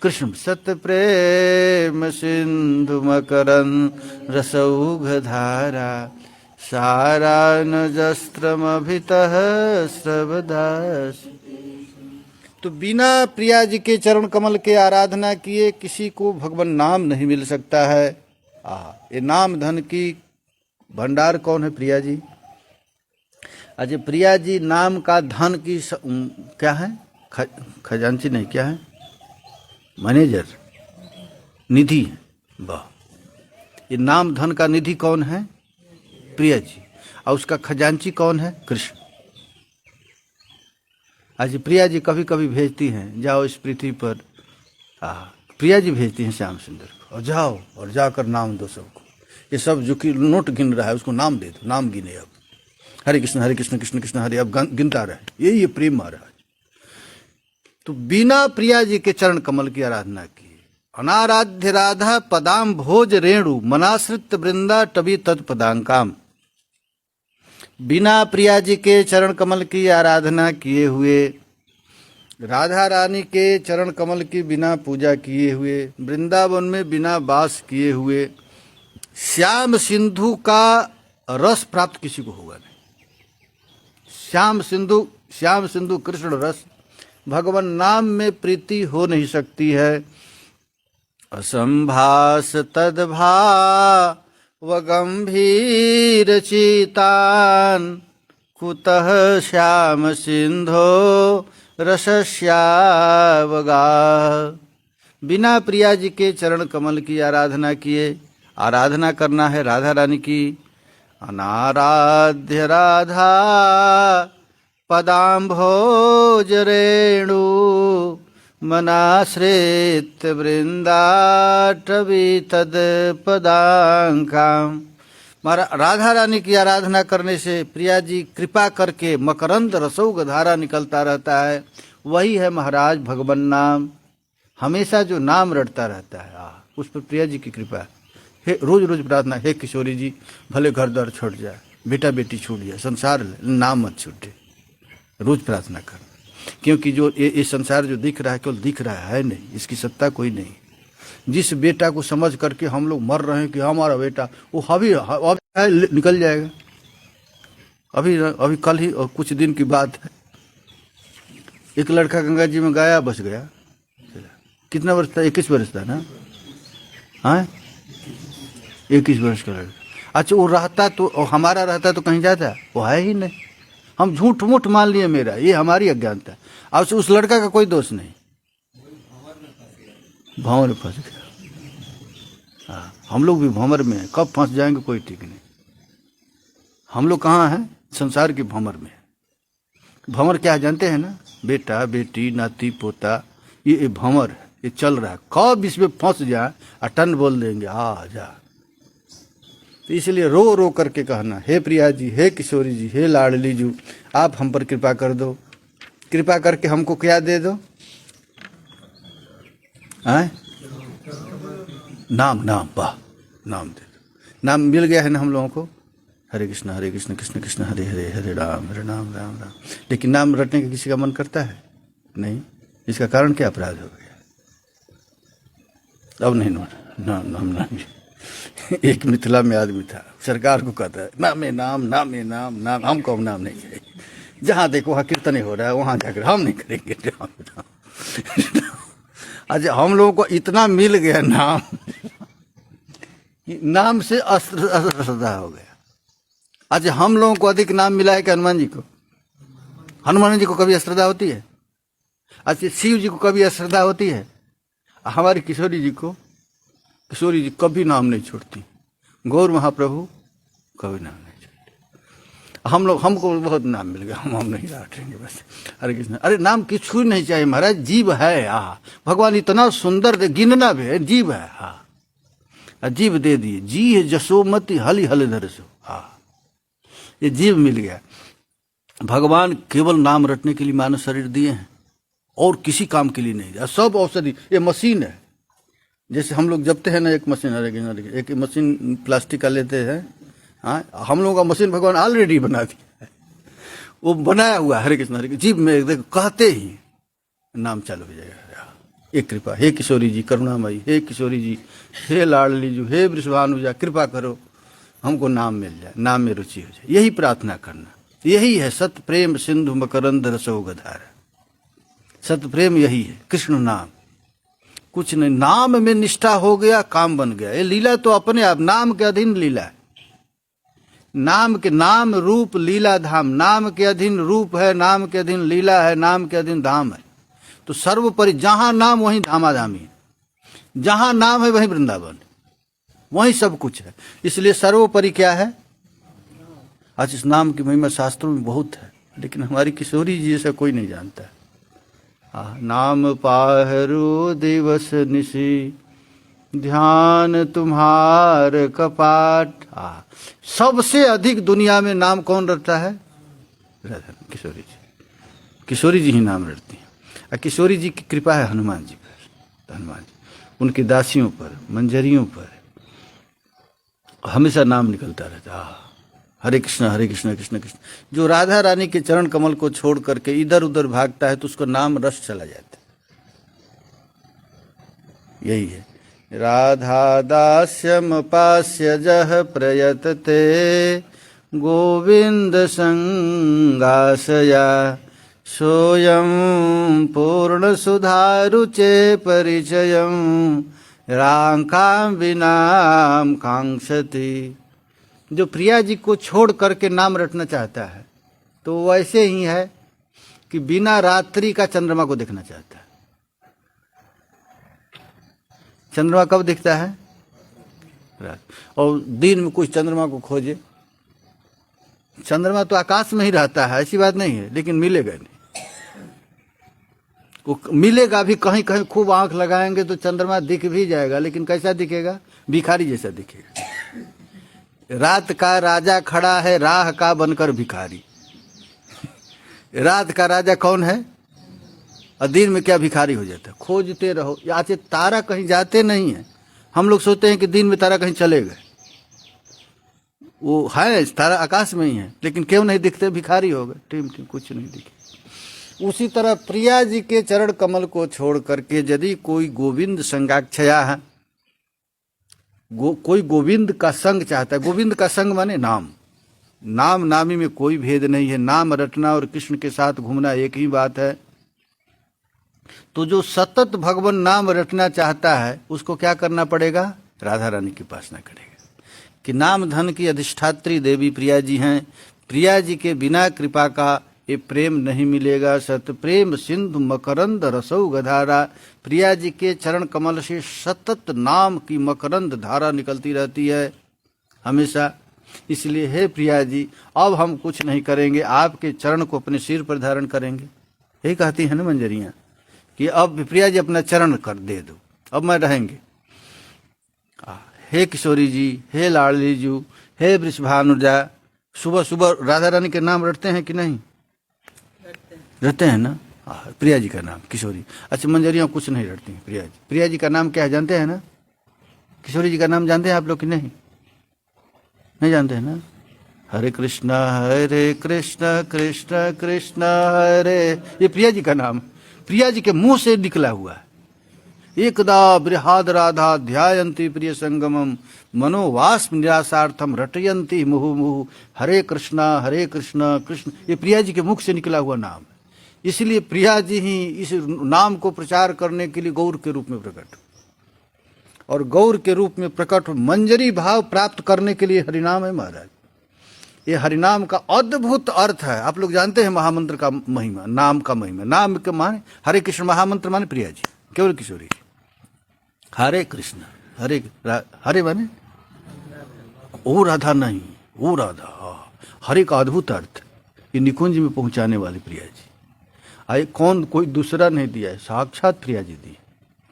कृष्ण। सत्य प्रेम सिंधु मकरंद रसौघ धारा, सारा नजस्त्रमभितः श्रवदास। तो बिना प्रिया जी के चरण कमल के आराधना किए किसी को भगवान नाम नहीं मिल सकता है। ये नाम धन की भंडार कौन है? प्रिया जी। अच्छा, प्रिया जी नाम का धन की क्या है? खजांची नहीं, क्या है? मैनेजर, निधि। वाह, ये नाम धन का निधि कौन है? प्रिया जी। और उसका खजांची कौन है? कृष्ण। आज प्रिया जी कभी कभी भेजती हैं, जाओ इस पृथ्वी पर, प्रिया जी भेजती हैं श्याम सुंदर को, और जाओ और जाकर नाम दो सबको। ये सब जो कि नोट गिन रहा है उसको नाम दे दो, नाम गिने। अब हरे कृष्ण कृष्ण कृष्ण हरे, अब गिनता रहे। ये प्रेम महाराज। तो बिना प्रिया जी के चरण कमल की आराधना की, अनाराध्य राधा पदाम भोज रेणु मनाश्रित वृंदा टबी तत्पदांकाम। बिना प्रिया जी के चरण कमल की आराधना किए हुए, राधा रानी के चरण कमल की बिना पूजा किए हुए, वृंदावन में बिना वास किए हुए, श्याम सिंधु का रस प्राप्त किसी को होगा नहीं। श्याम सिंधु कृष्ण रस, भगवान नाम में प्रीति हो नहीं सकती है। असंभास तद्भा व गंभीर चितान, कुतः श्याम सिंधो रसस्यावगा। बिना प्रिया जी के चरण कमल की आराधना किए, आराधना करना है राधा रानी की। अनाराध्य राधा पदाम्भोज रेणु मनाश्रित वृंदाटवी तद पदांकाम। महाराज राधा रानी की आराधना करने से प्रिया जी कृपा करके मकरंद रसोग धारा निकलता रहता है। वही है महाराज भगवान नाम। हमेशा जो नाम रटता रहता है उस पर प्रिया जी की कृपा है। रोज रोज प्रार्थना, हे किशोरी जी भले घर द्वार छूट जाए, बेटा बेटी छूट जाए, संसार नाम मत छूटे, रोज प्रार्थना कर। क्योंकि जो ये संसार जो दिख रहा है केवल दिख रहा है नहीं, इसकी सत्ता कोई नहीं। जिस बेटा को समझ करके हम लोग मर रहे हैं कि हमारा बेटा, वो अभी निकल जाएगा। अभी अभी कल ही और कुछ दिन की बात है, एक लड़का गंगा जी में गया, बच गया। कितना वर्ष था? 21 वर्ष था ना? हाँ 21 वर्ष का लड़का। अच्छा वो रहता तो हमारा रहता तो कहीं जाता? वो है ही नहीं। हम झूठ मूठ मान लिए मेरा, ये हमारी अज्ञानता। अब उस लड़का का कोई दोष नहीं, भंवर में फंस गया। हाँ हम लोग भी भंवर में हैं, कब फंस जाएंगे कोई ठीक नहीं। हम लोग कहाँ हैं? संसार के भंवर में। भंवर क्या है जानते हैं ना? बेटा बेटी नाती पोता, ये भंवर है, ये चल रहा है। कब इसमें फंस जाए अटन बोल देंगे आ जा। तो इसलिए रो रो करके कहना, हे प्रिया जी, हे किशोरी जी, हे लाडली जी, आप हम पर कृपा कर दो। कृपा करके हमको क्या दे दो? आए? नाम, नाम, वाह, नाम दे दो। नाम मिल गया है ना हम लोगों को। हरे कृष्ण कृष्ण कृष्ण हरे हरे, हरे राम राम राम। लेकिन नाम रटने का किसी का मन करता है? नहीं। इसका कारण क्या? अपराध हो गया। अब नहीं नाम। एक मिथिला में आदमी था, सरकार को कहता है नामे नाम नामे नाम नाम, हमको नाम नहीं चाहिए। जहाँ देखो वहाँ कीर्तन हो रहा है, वहाँ जाकर हम नहीं करेंगे नाम। अच्छा हम लोगों को इतना मिल गया नाम, नाम से अश्रद्धा हो गया। अच्छा हम लोगों को अधिक नाम मिला है कि हनुमान जी को? हनुमान जी को कभी अश्रद्धा होती है? अच्छा शिव जी को कभी अश्रद्धा होती है? हमारी किशोरी जी को, किशोरी जी कभी नाम नहीं छोड़ती। गौर महाप्रभु कभी नाम नहीं छोड़ती। हम लोग, हमको बहुत नाम मिल गया, हम नहीं रटेंगे बस। हरे कृष्ण। अरे नाम किसी नहीं चाहिए महाराज, जीव है। भगवान इतना सुंदर दे, गिनना भी है, जीव है। जीव दे दिए, जी है जसोमती हली हल धरसो। ये जीव मिल गया। भगवान केवल नाम रटने के लिए मानव शरीर दिए हैं और किसी काम के लिए नहीं दिया। सब औषधि, ये मशीन है। जैसे हम लोग जपते हैं ना, एक मशीन, एक मशीन प्लास्टिक का लेते हैं। हाँ हम लोगों का मशीन भगवान ऑलरेडी बना दिया है, वो बनाया हुआ। हरे कृष्ण जीव में देखो कहते ही नाम चालू हो जाएगा। एक कृपा, हे किशोरी जी करुणामयी, हे किशोरी जी, हे लाडली जी, हे वृषभानुजा, कृपा करो हमको नाम मिल जाए, नाम में रुचि हो जाए। यही प्रार्थना करना, यही है सत्य प्रेम सिंधु मकरंद रसोग धारा। सत्य प्रेम यही है, कृष्ण नाम, कुछ नहीं। नाम में निष्ठा हो गया, काम बन गया। ये लीला तो अपने आप नाम के अधीन लीला है। नाम के, नाम रूप लीला धाम, नाम के अधीन रूप है, नाम के अधीन लीला है, नाम के अधीन धाम है। तो सर्वोपरि जहां नाम वहीं धामाधामी है, जहां नाम है वहीं वृंदावन, वहीं सब कुछ है। इसलिए सर्वोपरि क्या है? आज इस नाम की महिमा शास्त्रों में बहुत है, लेकिन हमारी किशोरी जी जैसा कोई नहीं जानता है। नाम पाहरो दिवस निशी, ध्यान तुम्हार कपाट। सबसे अधिक दुनिया में नाम कौन रटता है? किशोरी जी। किशोरी जी ही नाम रटती हैं। किशोरी जी की कृपा है हनुमान जी पर, हनुमान जी उनकी दासियों पर, मंजरियों पर हमेशा नाम निकलता रहता। हरे कृष्ण कृष्ण कृष्ण। जो राधा रानी के चरण कमल को छोड़ करके इधर उधर भागता है तो उसको नाम रस चला जाता है। यही है, राधा दास्यम पास्य जह प्रयतते, गोविंद संगासया, सोयम पूर्ण सुधारुचे परिचयम, रांकाम विनाम कांक्षति। जो प्रिया जी को छोड़ करके नाम रटना चाहता है तो वैसे ही है कि बिना रात्रि का चंद्रमा को देखना चाहता है। चंद्रमा कब दिखता है? रात। और दिन में कुछ चंद्रमा को खोजे, चंद्रमा तो आकाश में ही रहता है, ऐसी बात नहीं है, लेकिन मिलेगा नहीं। वो मिलेगा भी कहीं कहीं, खूब आंख लगाएंगे तो चंद्रमा दिख भी जाएगा, लेकिन कैसा दिखेगा? भिखारी जैसा दिखेगा। रात का राजा खड़ा है राह का बनकर भिखारी। रात का राजा कौन है और दिन में क्या भिखारी हो जाता है। खोजते रहो। आज तारा कहीं जाते नहीं है। हम लोग सोचते हैं कि दिन में तारा कहीं चले गए, वो है तारा आकाश में ही है, लेकिन क्यों नहीं दिखते, भिखारी हो गए, टीम टीम कुछ नहीं दिखे। उसी तरह प्रिया जी के चरण कमल को छोड़ करके यदि कोई गोविंद संगाक्षया है, कोई गोविंद का संग चाहता है। गोविंद का संग माने नाम, नाम नामी में कोई भेद नहीं है। नाम रटना और कृष्ण के साथ घूमना एक ही बात है। तो जो सतत भगवान नाम रटना चाहता है उसको क्या करना पड़ेगा, राधा रानी की उपासना करेगा। कि नाम धन की अधिष्ठात्री देवी प्रिया जी हैं। प्रिया जी के बिना कृपा का ये प्रेम नहीं मिलेगा। सत प्रेम सिंधु मकरंद रसौ गधारा। प्रिया जी के चरण कमल से सतत नाम की मकरंद धारा निकलती रहती है हमेशा। इसलिए हे प्रिया जी, अब हम कुछ नहीं करेंगे, आपके चरण को अपने सिर पर धारण करेंगे। यही कहती है ना मंजरियाँ कि अब प्रिया जी अपना चरण कर दे दो, अब मैं रहेंगे। हे किशोरी जी, हे लाडली जी, हे वृषभानुजा। सुबह सुबह राधा रानी के नाम रटते हैं कि नहीं रटते हैं ना। प्रिया जी का नाम किशोरी। अच्छा मंजरियाँ कुछ नहीं रटती हैं प्रिया जी। प्रिया जी का नाम क्या है जानते हैं ना। किशोरी जी का नाम जानते हैं आप लोग कि नहीं, नहीं जानते हैं ना। हरे कृष्णा कृष्ण कृष्ण हरे, ये प्रिया जी का नाम, प्रिया जी के मुंह से निकला हुआ है। एकदा बृहाद राधा ध्यायन्ति प्रिय संगमम मनोवास्म निरासार्थम रटयन्ति मुहु मुहु हरे कृष्णा कृष्ण। ये प्रिया जी के मुख से निकला हुआ नाम। इसलिए प्रिया जी ही इस नाम को प्रचार करने के लिए गौर के रूप में प्रकट, और गौर के रूप में प्रकट मंजरी भाव प्राप्त करने के लिए हरिनाम है महाराज। ये हरिनाम का अद्भुत अर्थ है। आप लोग जानते हैं महामंत्र का महिमा, नाम का महिमा। नाम के माने हरे कृष्ण, महामंत्र माने प्रिया जी, केवल किशोरी जी। हरे कृष्ण हरे माने ओ राधा नहीं, ओ राधा। हरे का अद्भुत अर्थ, ये निकुंज में पहुंचाने वाली प्रिया जी। आए कौन, कोई दूसरा नहीं दिया है, साक्षात प्रिया जी दी।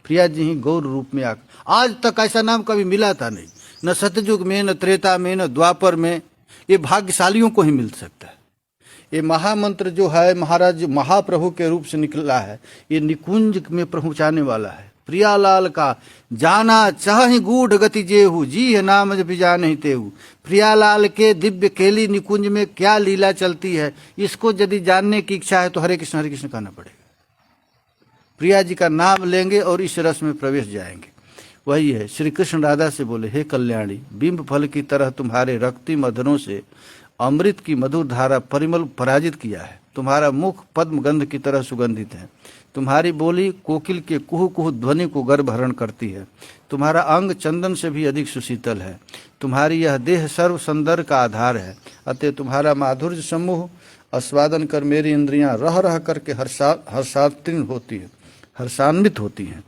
प्रिया जी ही गौर रूप में आज तक ऐसा नाम कभी मिला था नहीं, न सतयुग में, न त्रेता में, न द्वापर में। ये भाग्यशालियों को ही मिल सकता है। ये महामंत्र जो है महाराज महाप्रभु के रूप से निकला है, ये निकुंज में पहुंचाने वाला है। प्रियालाल का जाना चाहे गूढ़ गति जेहू, जी है नाम जब जान ही तेहू। प्रियालाल के दिव्य केली निकुंज में क्या लीला चलती है, इसको यदि जानने की इच्छा है तो हरे कृष्ण कहना पड़ेगा। प्रिया जी का नाम लेंगे और इस रस में प्रवेश जाएंगे। वही है श्री कृष्ण राधा से बोले, हे कल्याणी, बिंब फल की तरह तुम्हारे रक्तिम अधरों से अमृत की मधुर धारा परिमल पराजित किया है। तुम्हारा मुख पद्म गंध की तरह सुगंधित है। तुम्हारी बोली कोकिल के कुहू कुहू ध्वनि को गर्भ हरण करती है। तुम्हारा अंग चंदन से भी अधिक सुशीतल है। तुम्हारी यह देह सर्व सौंदर्य का आधार है। अतः तुम्हारा माधुर्य समूह आस्वादन कर मेरी इंद्रियां रह रह करके हर्षान्वित होती हैं।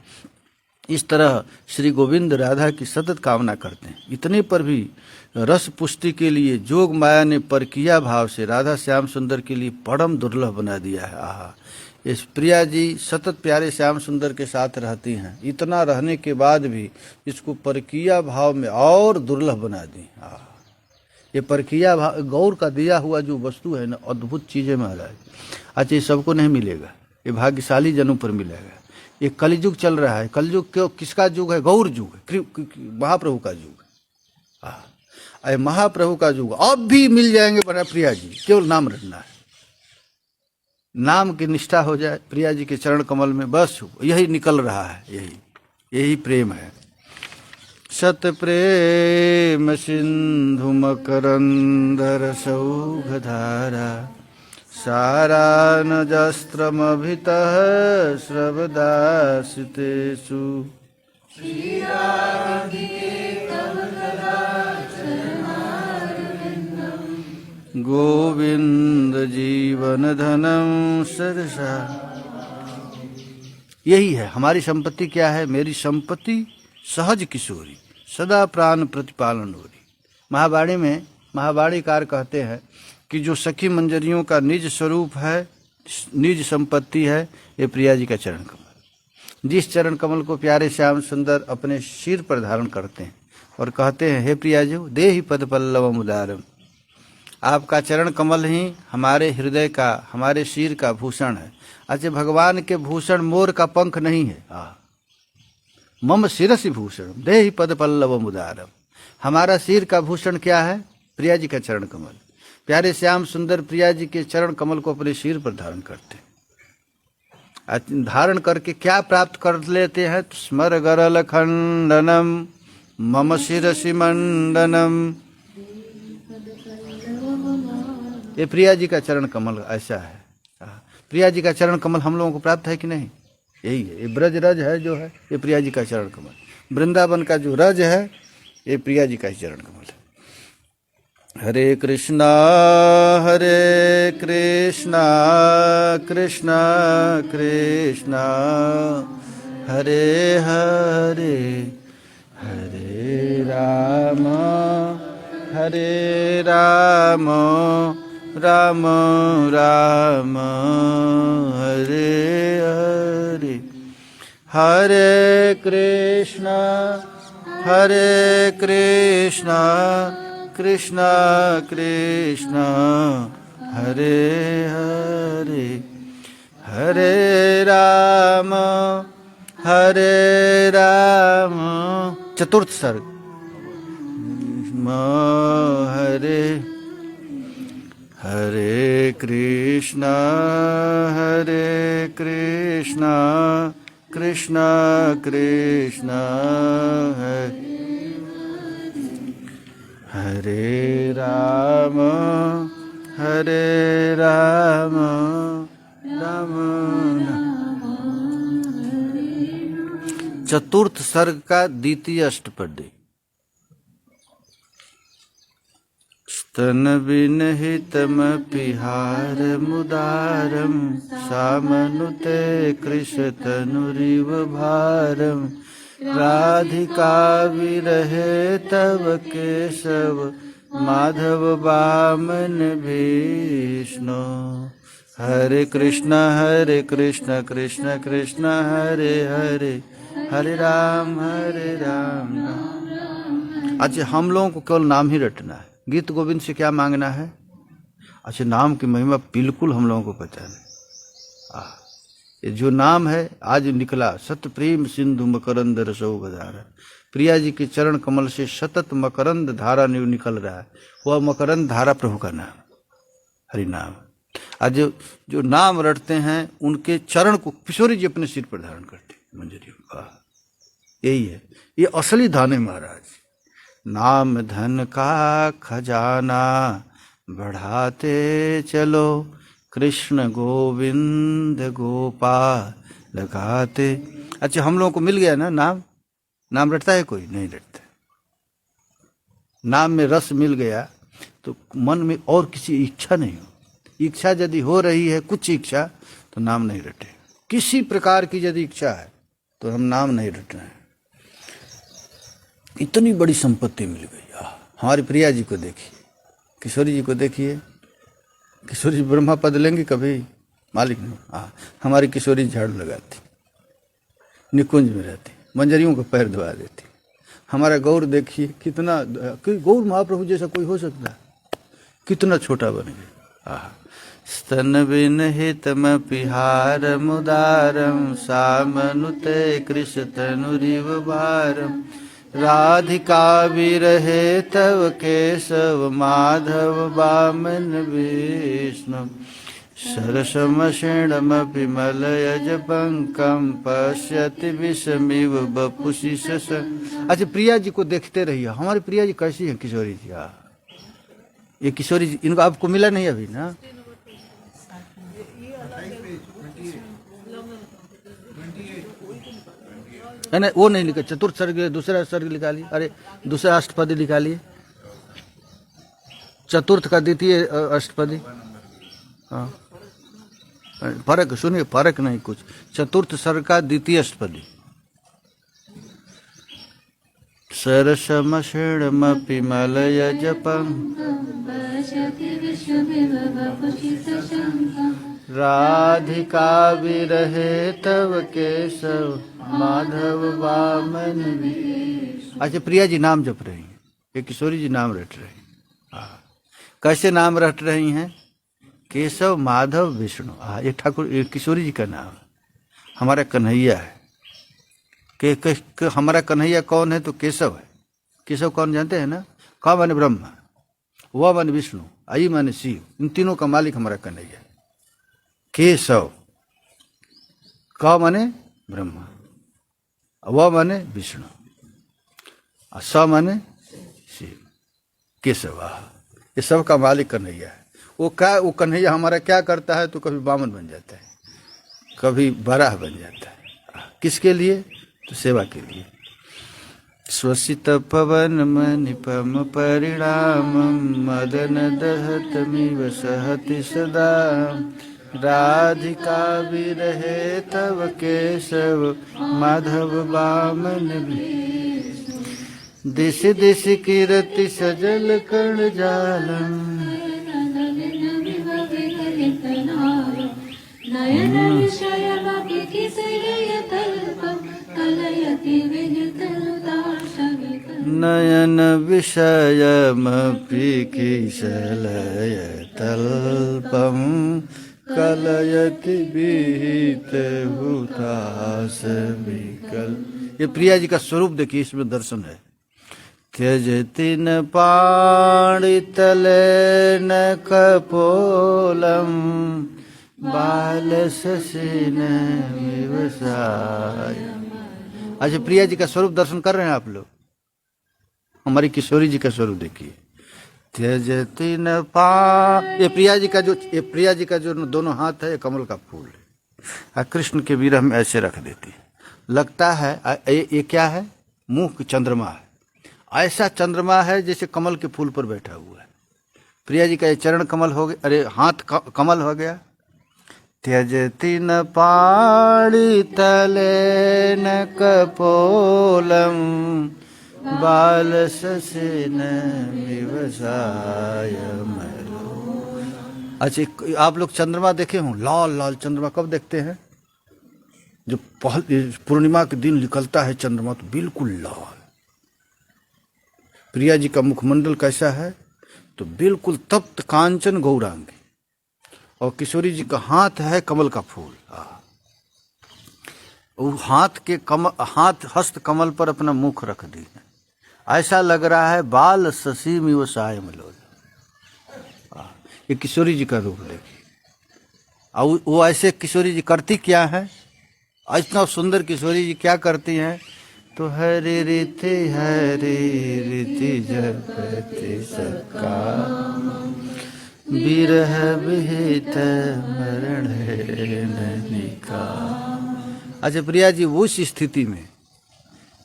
इस तरह श्री गोविंद राधा की सतत कामना करते हैं। इतने पर भी रस पुष्टि के लिए जोग माया ने परकिया भाव से राधा श्याम सुंदर के लिए परम दुर्लभ बना दिया है। आहा, इस प्रिया जी सतत प्यारे श्याम सुंदर के साथ रहती हैं। इतना रहने के बाद भी इसको परकिया भाव में और दुर्लभ बना दी। आहा, ये परकिया भाव गौर का दिया हुआ जो वस्तु है ना, अद्भुत चीज़ें महाराज। अच्छा, ये सबको नहीं मिलेगा, ये भाग्यशाली जनों पर मिलेगा। ये कलयुग चल रहा है। कलयुग क्यों, किसका युग है? गौर युग है, महाप्रभु का युग है। अरे महाप्रभु का युग अब भी मिल जाएंगे बड़ा प्रिया जी, केवल नाम रखना है। नाम की निष्ठा हो जाए प्रिया जी के चरण कमल में, बस यही निकल रहा है, यही प्रेम है। सत प्रेम सिंधु मकरंद रसौघधारा सारा न जस्त्रमभितः श्रवदासितेषु। गोविंद जीवन धनम सरसा। यही है हमारी संपत्ति। क्या है मेरी संपत्ति? सहज किशोरी सदा प्राण प्रतिपालन हो रही। महावाणी में महावाणीकार कहते हैं कि जो सखी मंजरियों का निज स्वरूप है, निज संपत्ति है, ये प्रिया जी का चरण कमल। जिस चरण कमल को प्यारे श्याम सुंदर अपने सिर पर धारण करते हैं और कहते हैं, हे प्रियाजू देहि पद पल्लवम उदारम, आपका चरण कमल ही हमारे हृदय का, हमारे सिर का भूषण है। अच्छा, भगवान के भूषण मोर का पंख नहीं है। मम शिरसि भूषण देहि पद पल्लवम उदारम, हमारा सिर का भूषण क्या है? प्रिया जी का चरण कमल। प्यारे श्याम सुंदर प्रिया जी के चरण कमल को अपने सिर पर धारण करते हैं। धारण करके क्या प्राप्त कर लेते हैं? स्मर गरल खंडनम मम शिरसि मंडनम। ये प्रिया जी का चरण कमल ऐसा है। प्रिया जी का चरण कमल हम लोगों को प्राप्त है कि नहीं? यही है, ये ब्रज रज है जो है, ये प्रिया जी का चरण कमल। वृंदावन का जो रज है, ये प्रिया जी का ही चरण कमल है। हरे कृष्णा कृष्णा कृष्णा हरे हरे, हरे राम राम राम हरे हरे, हरे कृष्णा कृष्णा कृष्णा हरे हरे, हरे राम चतुर्थ सर्ग। हरे हरे कृष्णा कृष्णा कृष्णा हरे राम राम राम। चतुर्थ सर्ग का द्वितीय अष्टपदी। स्तन विनहितमपिहार मुदारम सामनुते कृशतनुरिव भारम, राधिका विरहे तव केशव माधव वामन विष्णु। हरे कृष्ण कृष्ण कृष्ण हरे हरे, हरे राम राम। अच्छा, हम लोगों को केवल नाम ही रटना है। गीत गोविंद से क्या मांगना है? अच्छा, नाम की महिमा बिल्कुल हम लोगों को पता नहीं। ये जो नाम है आज निकला, सत प्रेम सिंधु मकरंद रसो गधारा। प्रिया जी के चरण कमल से सतत मकरंद धारा निकल रहा है। वह मकरंद धारा प्रभु का नाम, हरि नाम। आज जो नाम रटते हैं उनके चरण को किशोरी जी अपने सिर पर धारण करते हैं। मंजरी, यही है, ये असली धन है महाराज। नाम धन का खजाना बढ़ाते चलो, कृष्ण गोविंद गोपाल लगाते। अच्छा, हम लोगों को मिल गया ना नाम। नाम रटता है कोई? नहीं रटता। नाम में रस मिल गया तो मन में और किसी इच्छा नहीं हो। इच्छा यदि हो रही है, कुछ इच्छा, तो नाम नहीं रटे। किसी प्रकार की यदि इच्छा है तो हम नाम नहीं रटना है। इतनी बड़ी संपत्ति मिल गई। हमारी प्रिया जी को देखिए, किशोरी जी को देखिए। किशोरी जी ब्रह्मा पद लेंगे कभी? मालिक नहीं। हमारी किशोरी झाड़ू लगाती, निकुंज में रहती, मंजरियों को पैर धुआ देती। हमारा गौर देखिए कितना, गौर महाप्रभु जैसा कोई हो सकता है? कितना छोटा बन गया। स्तन विनहितमपिहार मुदारम सामनुते कृशतनुरिव भारम, राधिका विरहे तव केशव माधव वामन विष्णु, सरसमशीर्णमपि मलयज पंकम पश्यति विषमिव बपुषि शशं। अच्छा, प्रिया जी को देखते रहिए। हमारी प्रिया जी कैसी है? किशोरी जी। ये किशोरी जी, इनको आपको मिला नहीं अभी ना? नहीं, वो नहीं लिखा। चतुर्थ सर्ग, दूसरा सर्ग लिखा लिए। अरे, दूसरा अष्टपदी लिखा लिए। चतुर्थ का द्वितीय अष्टपदी। हाँ, फर्क सुनिए, फर्क नहीं कुछ। चतुर्थ सर्ग का द्वितीय अष्टपदी। सरसमशीर्णमपि मलयज पंकम राधिका विरहे तव केशव माधव वामन विष्णु। अच्छा, प्रिया जी नाम जप रही हैं, ये किशोरी जी नाम रट रही हैं। कैसे नाम रट रही हैं? केशव माधव विष्णु। ये ठाकुर, ये किशोरी जी का नाम है। हमारा कन्हैया है। हमारा कन्हैया कौन है? तो केशव है। केशव कौन जानते हैं ना? क माने ब्रह्मा, व माने विष्णु, आई माने शिव। इन तीनों का मालिक हमारा कन्हैया। केशव, क माने ब्रह्मा, व माने विष्णु, स माने शिव। केशव, ये सब का मालिक कन्हैया है। वो कन्हैया हमारा क्या करता है? तो कभी बामन बन जाता है, कभी बराह बन जाता है। किसके लिए? तो सेवा के लिए। स्वसित पवन मनिपम परिणाम मदन दहतमिव सहति सदा राधिका विरहे तव केशव माधव वामन दिश दिश कीरति सजल कर्ण जालम नयन विषयमपि किशलय तल्पम कलयति विहित हुतास विकल। ये प्रिया जी का स्वरूप देखिए, इसमें दर्शन है। त्यजति न पाणि तले न कपोलम बाल ससीन व्यवसाय। अच्छा, प्रिया जी का स्वरूप दर्शन कर रहे हैं आप लोग। हमारी किशोरी जी का स्वरूप देखिए। त्यजति न पा, ये प्रिया जी का जो दोनों हाथ है, ये कमल का फूल है। कृष्ण के विरह में ऐसे रख देती है, लगता है ये क्या है? मुंह की चंद्रमा है। ऐसा चंद्रमा है जैसे कमल के फूल पर बैठा हुआ है। प्रिया जी का ये चरण कमल हो गया, अरे हाथ कमल हो गया। त्यजति न पाणि तले न कपोलम बाल ससेन व्यवसाय। अच्छा, आप लोग चंद्रमा देखे हों? लाल लाल चंद्रमा कब देखते हैं? जो पूर्णिमा के दिन निकलता है चंद्रमा, तो बिल्कुल लाल। प्रिया जी का मुखमंडल कैसा है? तो बिल्कुल तप्त कांचन गौरांगी। और किशोरी जी का हाथ है कमल का फूल। वो हाथ हस्त कमल पर अपना मुख रख दी है। ऐसा लग रहा है बाल शशि व्यवसाय मलोल। ये किशोरी जी का रूप देखिए। और वो ऐसे किशोरी जी करती क्या है? इतना सुंदर किशोरी जी क्या करती हैं? तो हरि रीति जपति सका विरह विहित मरण निका। अच्छा, प्रिया जी उस स्थिति में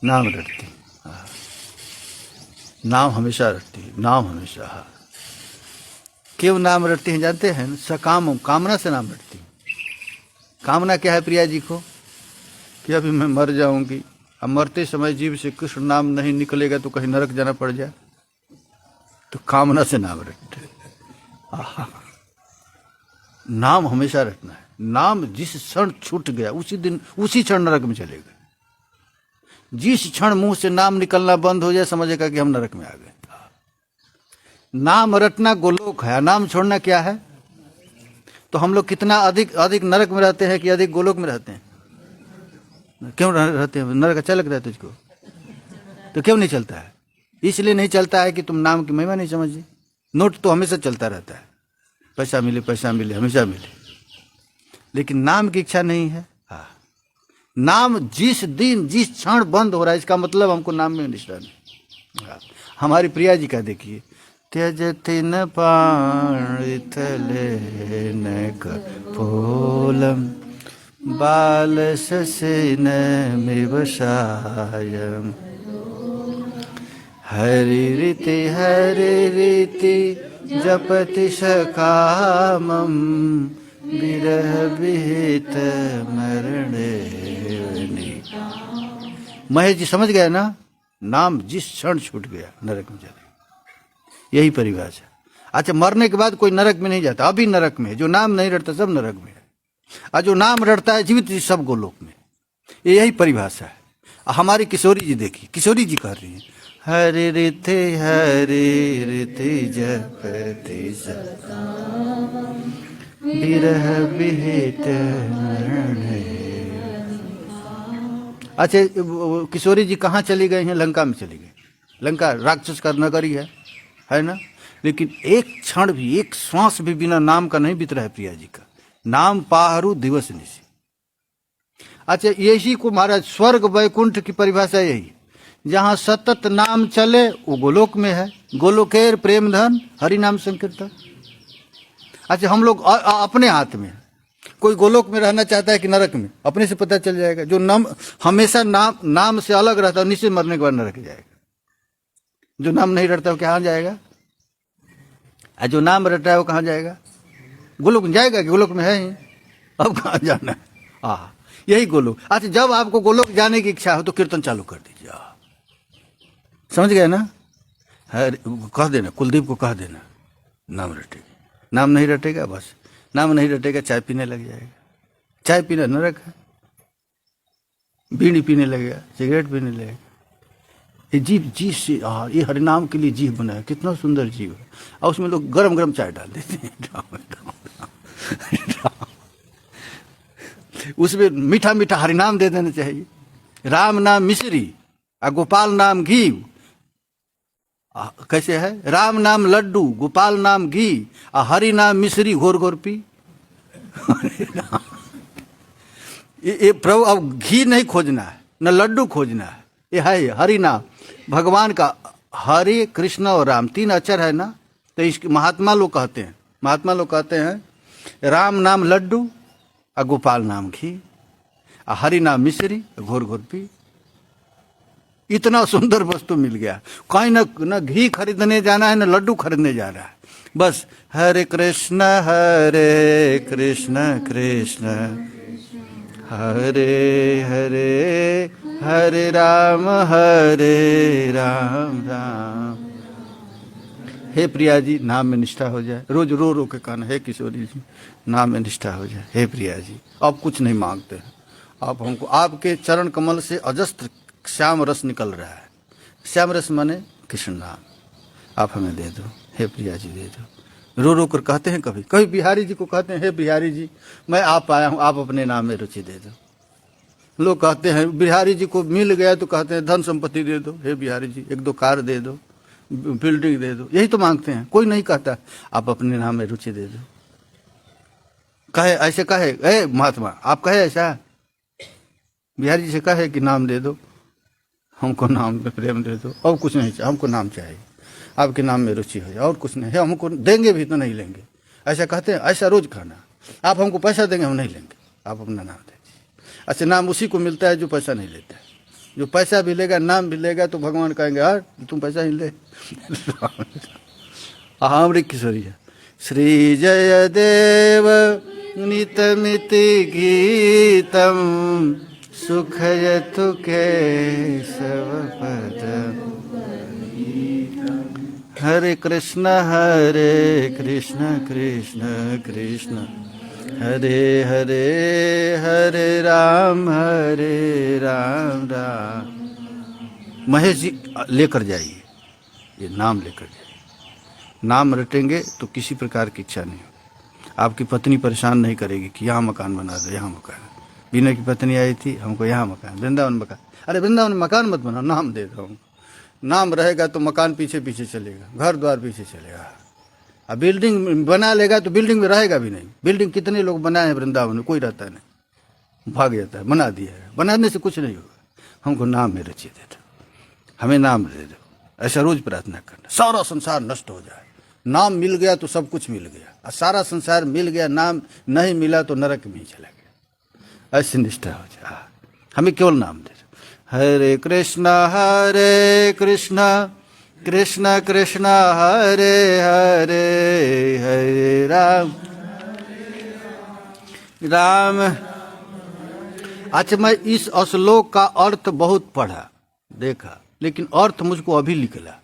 नाम रटती, नाम हमेशा रटती है, नाम हमेशा। क्यों नाम रटती हैं जानते हैं? सकाम, कामना से नाम रटती। कामना क्या है प्रिया जी को? कि अभी मैं मर जाऊंगी, अब मरते समय जीव से कृष्ण नाम नहीं निकलेगा तो कहीं नरक जाना पड़ जाए, तो कामना से नाम रटते। नाम हमेशा रटना है। नाम जिस क्षण छूट गया उसी दिन उसी क्षण नरक में चलेगा। जिस क्षण मुंह से नाम निकलना बंद हो जाए, समझेगा कि हम नरक में आ गए। नाम रटना गोलोक है, नाम छोड़ना क्या है? तो हम लोग कितना अधिक नरक में रहते हैं कि अधिक गोलोक में रहते हैं? क्यों रहते हैं? नरक अच्छा लगता है तुझको तो क्यों नहीं चलता है? इसलिए नहीं चलता है कि तुम नाम की महिमा नहीं समझी। नोट तो हमेशा चलता रहता है, पैसा मिले हमेशा मिले, लेकिन नाम की इच्छा नहीं है। नाम जिस दिन जिस क्षण बंद हो रहा है, इसका मतलब हमको नाम में निष्ठा नहीं। हमारी प्रिया जी का देखिए। त्यजति न पाणि तले न कपोलम बाल ससेन व्यवसायम हरि रीति जपति सकामम विरह विहित मरणे। महेश जी समझ गए ना? नाम जिस क्षण छूट गया नरक में चले, यही परिभाषा। अच्छा, मरने के बाद कोई नरक में नहीं जाता, अभी नरक में है। जो नाम नहीं रटता सब नरक में है, और जो नाम रटता है जीवित जी सब गोलोक में। यही परिभाषा है। हमारी किशोरी जी देखिए, किशोरी जी कह रही है, हरे रिथे जपति विरह विहित मरण। अच्छा, किशोरी जी कहाँ चली गई हैं? लंका में चली गई। लंका राक्षस का नगरी है ना। लेकिन एक क्षण भी, एक श्वास भी बिना नाम का नहीं बीत रहा है प्रिया जी का। नाम पाहरू दिवस निशी। अच्छा, यही को महाराज स्वर्ग वैकुंठ की परिभाषा यही, जहां सतत नाम चले वो गोलोक में है। गोलोकेर प्रेम धन हरि नाम संकीर्तन। अच्छा, हम लोग अपने हाथ में है। कोई गोलोक में रहना चाहता है कि नरक में, अपने से पता चल जाएगा। जो नाम हमेशा नाम से अलग रहता है, निश्चित मरने के बाद नरक जाएगा। जो नाम नहीं रटता वो कहाँ जाएगा? जो नाम रटा है वो कहाँ जाएगा? गोलोक में जाएगा कि गोलोक में है ही, अब कहाँ जाना है? यही गोलोक। अच्छा, जब आपको गोलोक जाने की इच्छा हो तो कीर्तन चालू कर दीजिए। समझ गए ना? कह देना, कुलदीप को कह देना नाम रटेगा। नाम नहीं रटेगा, बस नाम नहीं रटेगा, चाय पीने लग जाएगा। चाय पीना नरक है। बीड़ी पीने लगेगा, सिगरेट पीने लगेगा। ये जीव से ये हरिनाम के लिए जीव बना है, कितना सुंदर जीव है। और उसमें लोग गरम गरम चाय डाल देते हैं। उसमें मीठा मीठा हरिनाम दे देना चाहिए। राम नाम मिश्री और गोपाल नाम घी। कैसे है? राम नाम लड्डू, गोपाल नाम घी, और हरि नाम मिश्री घोर घोर पी। ये प्रभु, अब घी नहीं खोजना है, न लड्डू खोजना है, ये है हरि नाम। भगवान का हरि, कृष्ण और राम 3 अक्षर है ना। तो इसके महात्मा लोग कहते हैं राम नाम लड्डू और गोपाल नाम घी और हरि नाम मिश्री घोर घोर पी। इतना सुंदर वस्तु मिल गया। कहीं न घी खरीदने जाना है, न लड्डू खरीदने जा रहा है। बस हरे कृष्ण कृष्ण हरे हरे हरे राम राम। हे प्रिया जी, नाम में निष्ठा हो जाए। रोज रो रो के कहना, हे किशोरी जी नाम में निष्ठा हो जाए। हे प्रिया जी, अब कुछ नहीं मांगते हैं आप हमको। आपके चरण कमल से अजस्त्र श्याम रस निकल रहा है। श्याम रस माने कृष्ण नाम, आप हमें दे दो। हे प्रिया जी दे दो। रो रो कर कहते हैं, कभी बिहारी जी को कहते हैं, हे बिहारी जी मैं आप आया हूँ, आप अपने नाम में रुचि दे दो। लोग कहते हैं बिहारी जी को मिल गया तो कहते हैं धन संपत्ति दे दो। हे बिहारी जी 1-2 कार दे दो, बिल्डिंग दे दो, यही तो मांगते हैं। कोई नहीं कहता आप अपने नाम में रुचि दे दो। कहे ऐसे, कहे महात्मा आप कहे ऐसा, बिहारी जी से कहे कि नाम दे दो, हमको नाम में प्रेम दे दो, और कुछ नहीं चाहिए, हमको नाम चाहिए, आपके नाम में रुचि हो जाए, और कुछ नहीं है। हमको देंगे भी तो नहीं लेंगे, ऐसा कहते हैं। ऐसा रोज खाना, आप हमको पैसा देंगे हम नहीं लेंगे, आप अपना नाम दे दीजिए। अच्छा, नाम उसी को मिलता है जो पैसा नहीं लेता है। जो पैसा भी लेगा, नाम भी लेगा, तो भगवान कहेंगे यार तुम पैसा ही ले। हमारी किशोरी है। श्री जय देव नितमिति गीतम सुखयतु केशव पद। हरे कृष्ण कृष्ण कृष्ण हरे हरे हरे राम राम। महेश जी लेकर जाइए, ये नाम लेकर जाइए। नाम रटेंगे तो किसी प्रकार की इच्छा नहीं होगी। आपकी पत्नी परेशान नहीं करेगी कि यहाँ मकान बना दो, यहाँ मकान। बीना की पत्नी आई थी, हमको यहाँ मकान, वृंदावन मकान। अरे वृंदावन मकान मत बनाओ, नाम दे दो हमको। नाम रहेगा तो मकान पीछे पीछे चलेगा, घर द्वार पीछे चलेगा। अब बिल्डिंग बना लेगा तो बिल्डिंग में रहेगा भी नहीं। बिल्डिंग कितने लोग बनाए हैं वृंदावन में, कोई रहता नहीं, भाग जाता है। बना दिया है, बनाने से कुछ नहीं होगा। हमको नाम में रुचि दे दो, हमें नाम दे दो। ऐसा रोज प्रार्थना करना। सारा संसार नष्ट हो जाए, नाम मिल गया तो सब कुछ मिल गया, और सारा संसार मिल गया, नाम नहीं मिला तो नरक में ही चला गया। ऐसी निष्ठा हो जाए। हमें केवल नाम दे दो। हरे कृष्ण कृष्ण कृष्ण हरे हरे हरे राम राम। अच्छा, मैं इस श्लोक का अर्थ बहुत पढ़ा देखा, लेकिन अर्थ मुझको अभी निकला।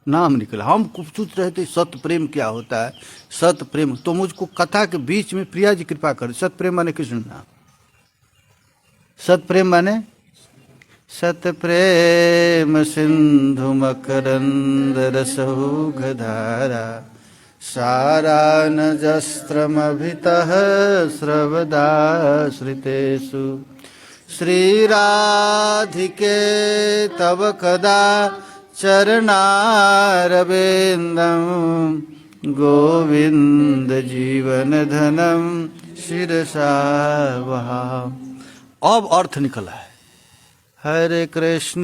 नाम निकला। हम सोच रहे थे सत्य प्रेम क्या होता है, सत्य प्रेम। तो मुझको कथा के बीच में प्रिया जी कृपा कर, सत्य प्रेम माने कृष्ण नाम, सत्य प्रेम माने सत्य प्रेम सिंधु मकरंद रसौघधारा सारानजस्त्रमभितः स्रवदाश्रितेषु श्रीराधिके तव कदा चरणारविन्दं गोविंद जीवन धनम शिरसा वहाम। अब अर्थ निकला है, हरे कृष्ण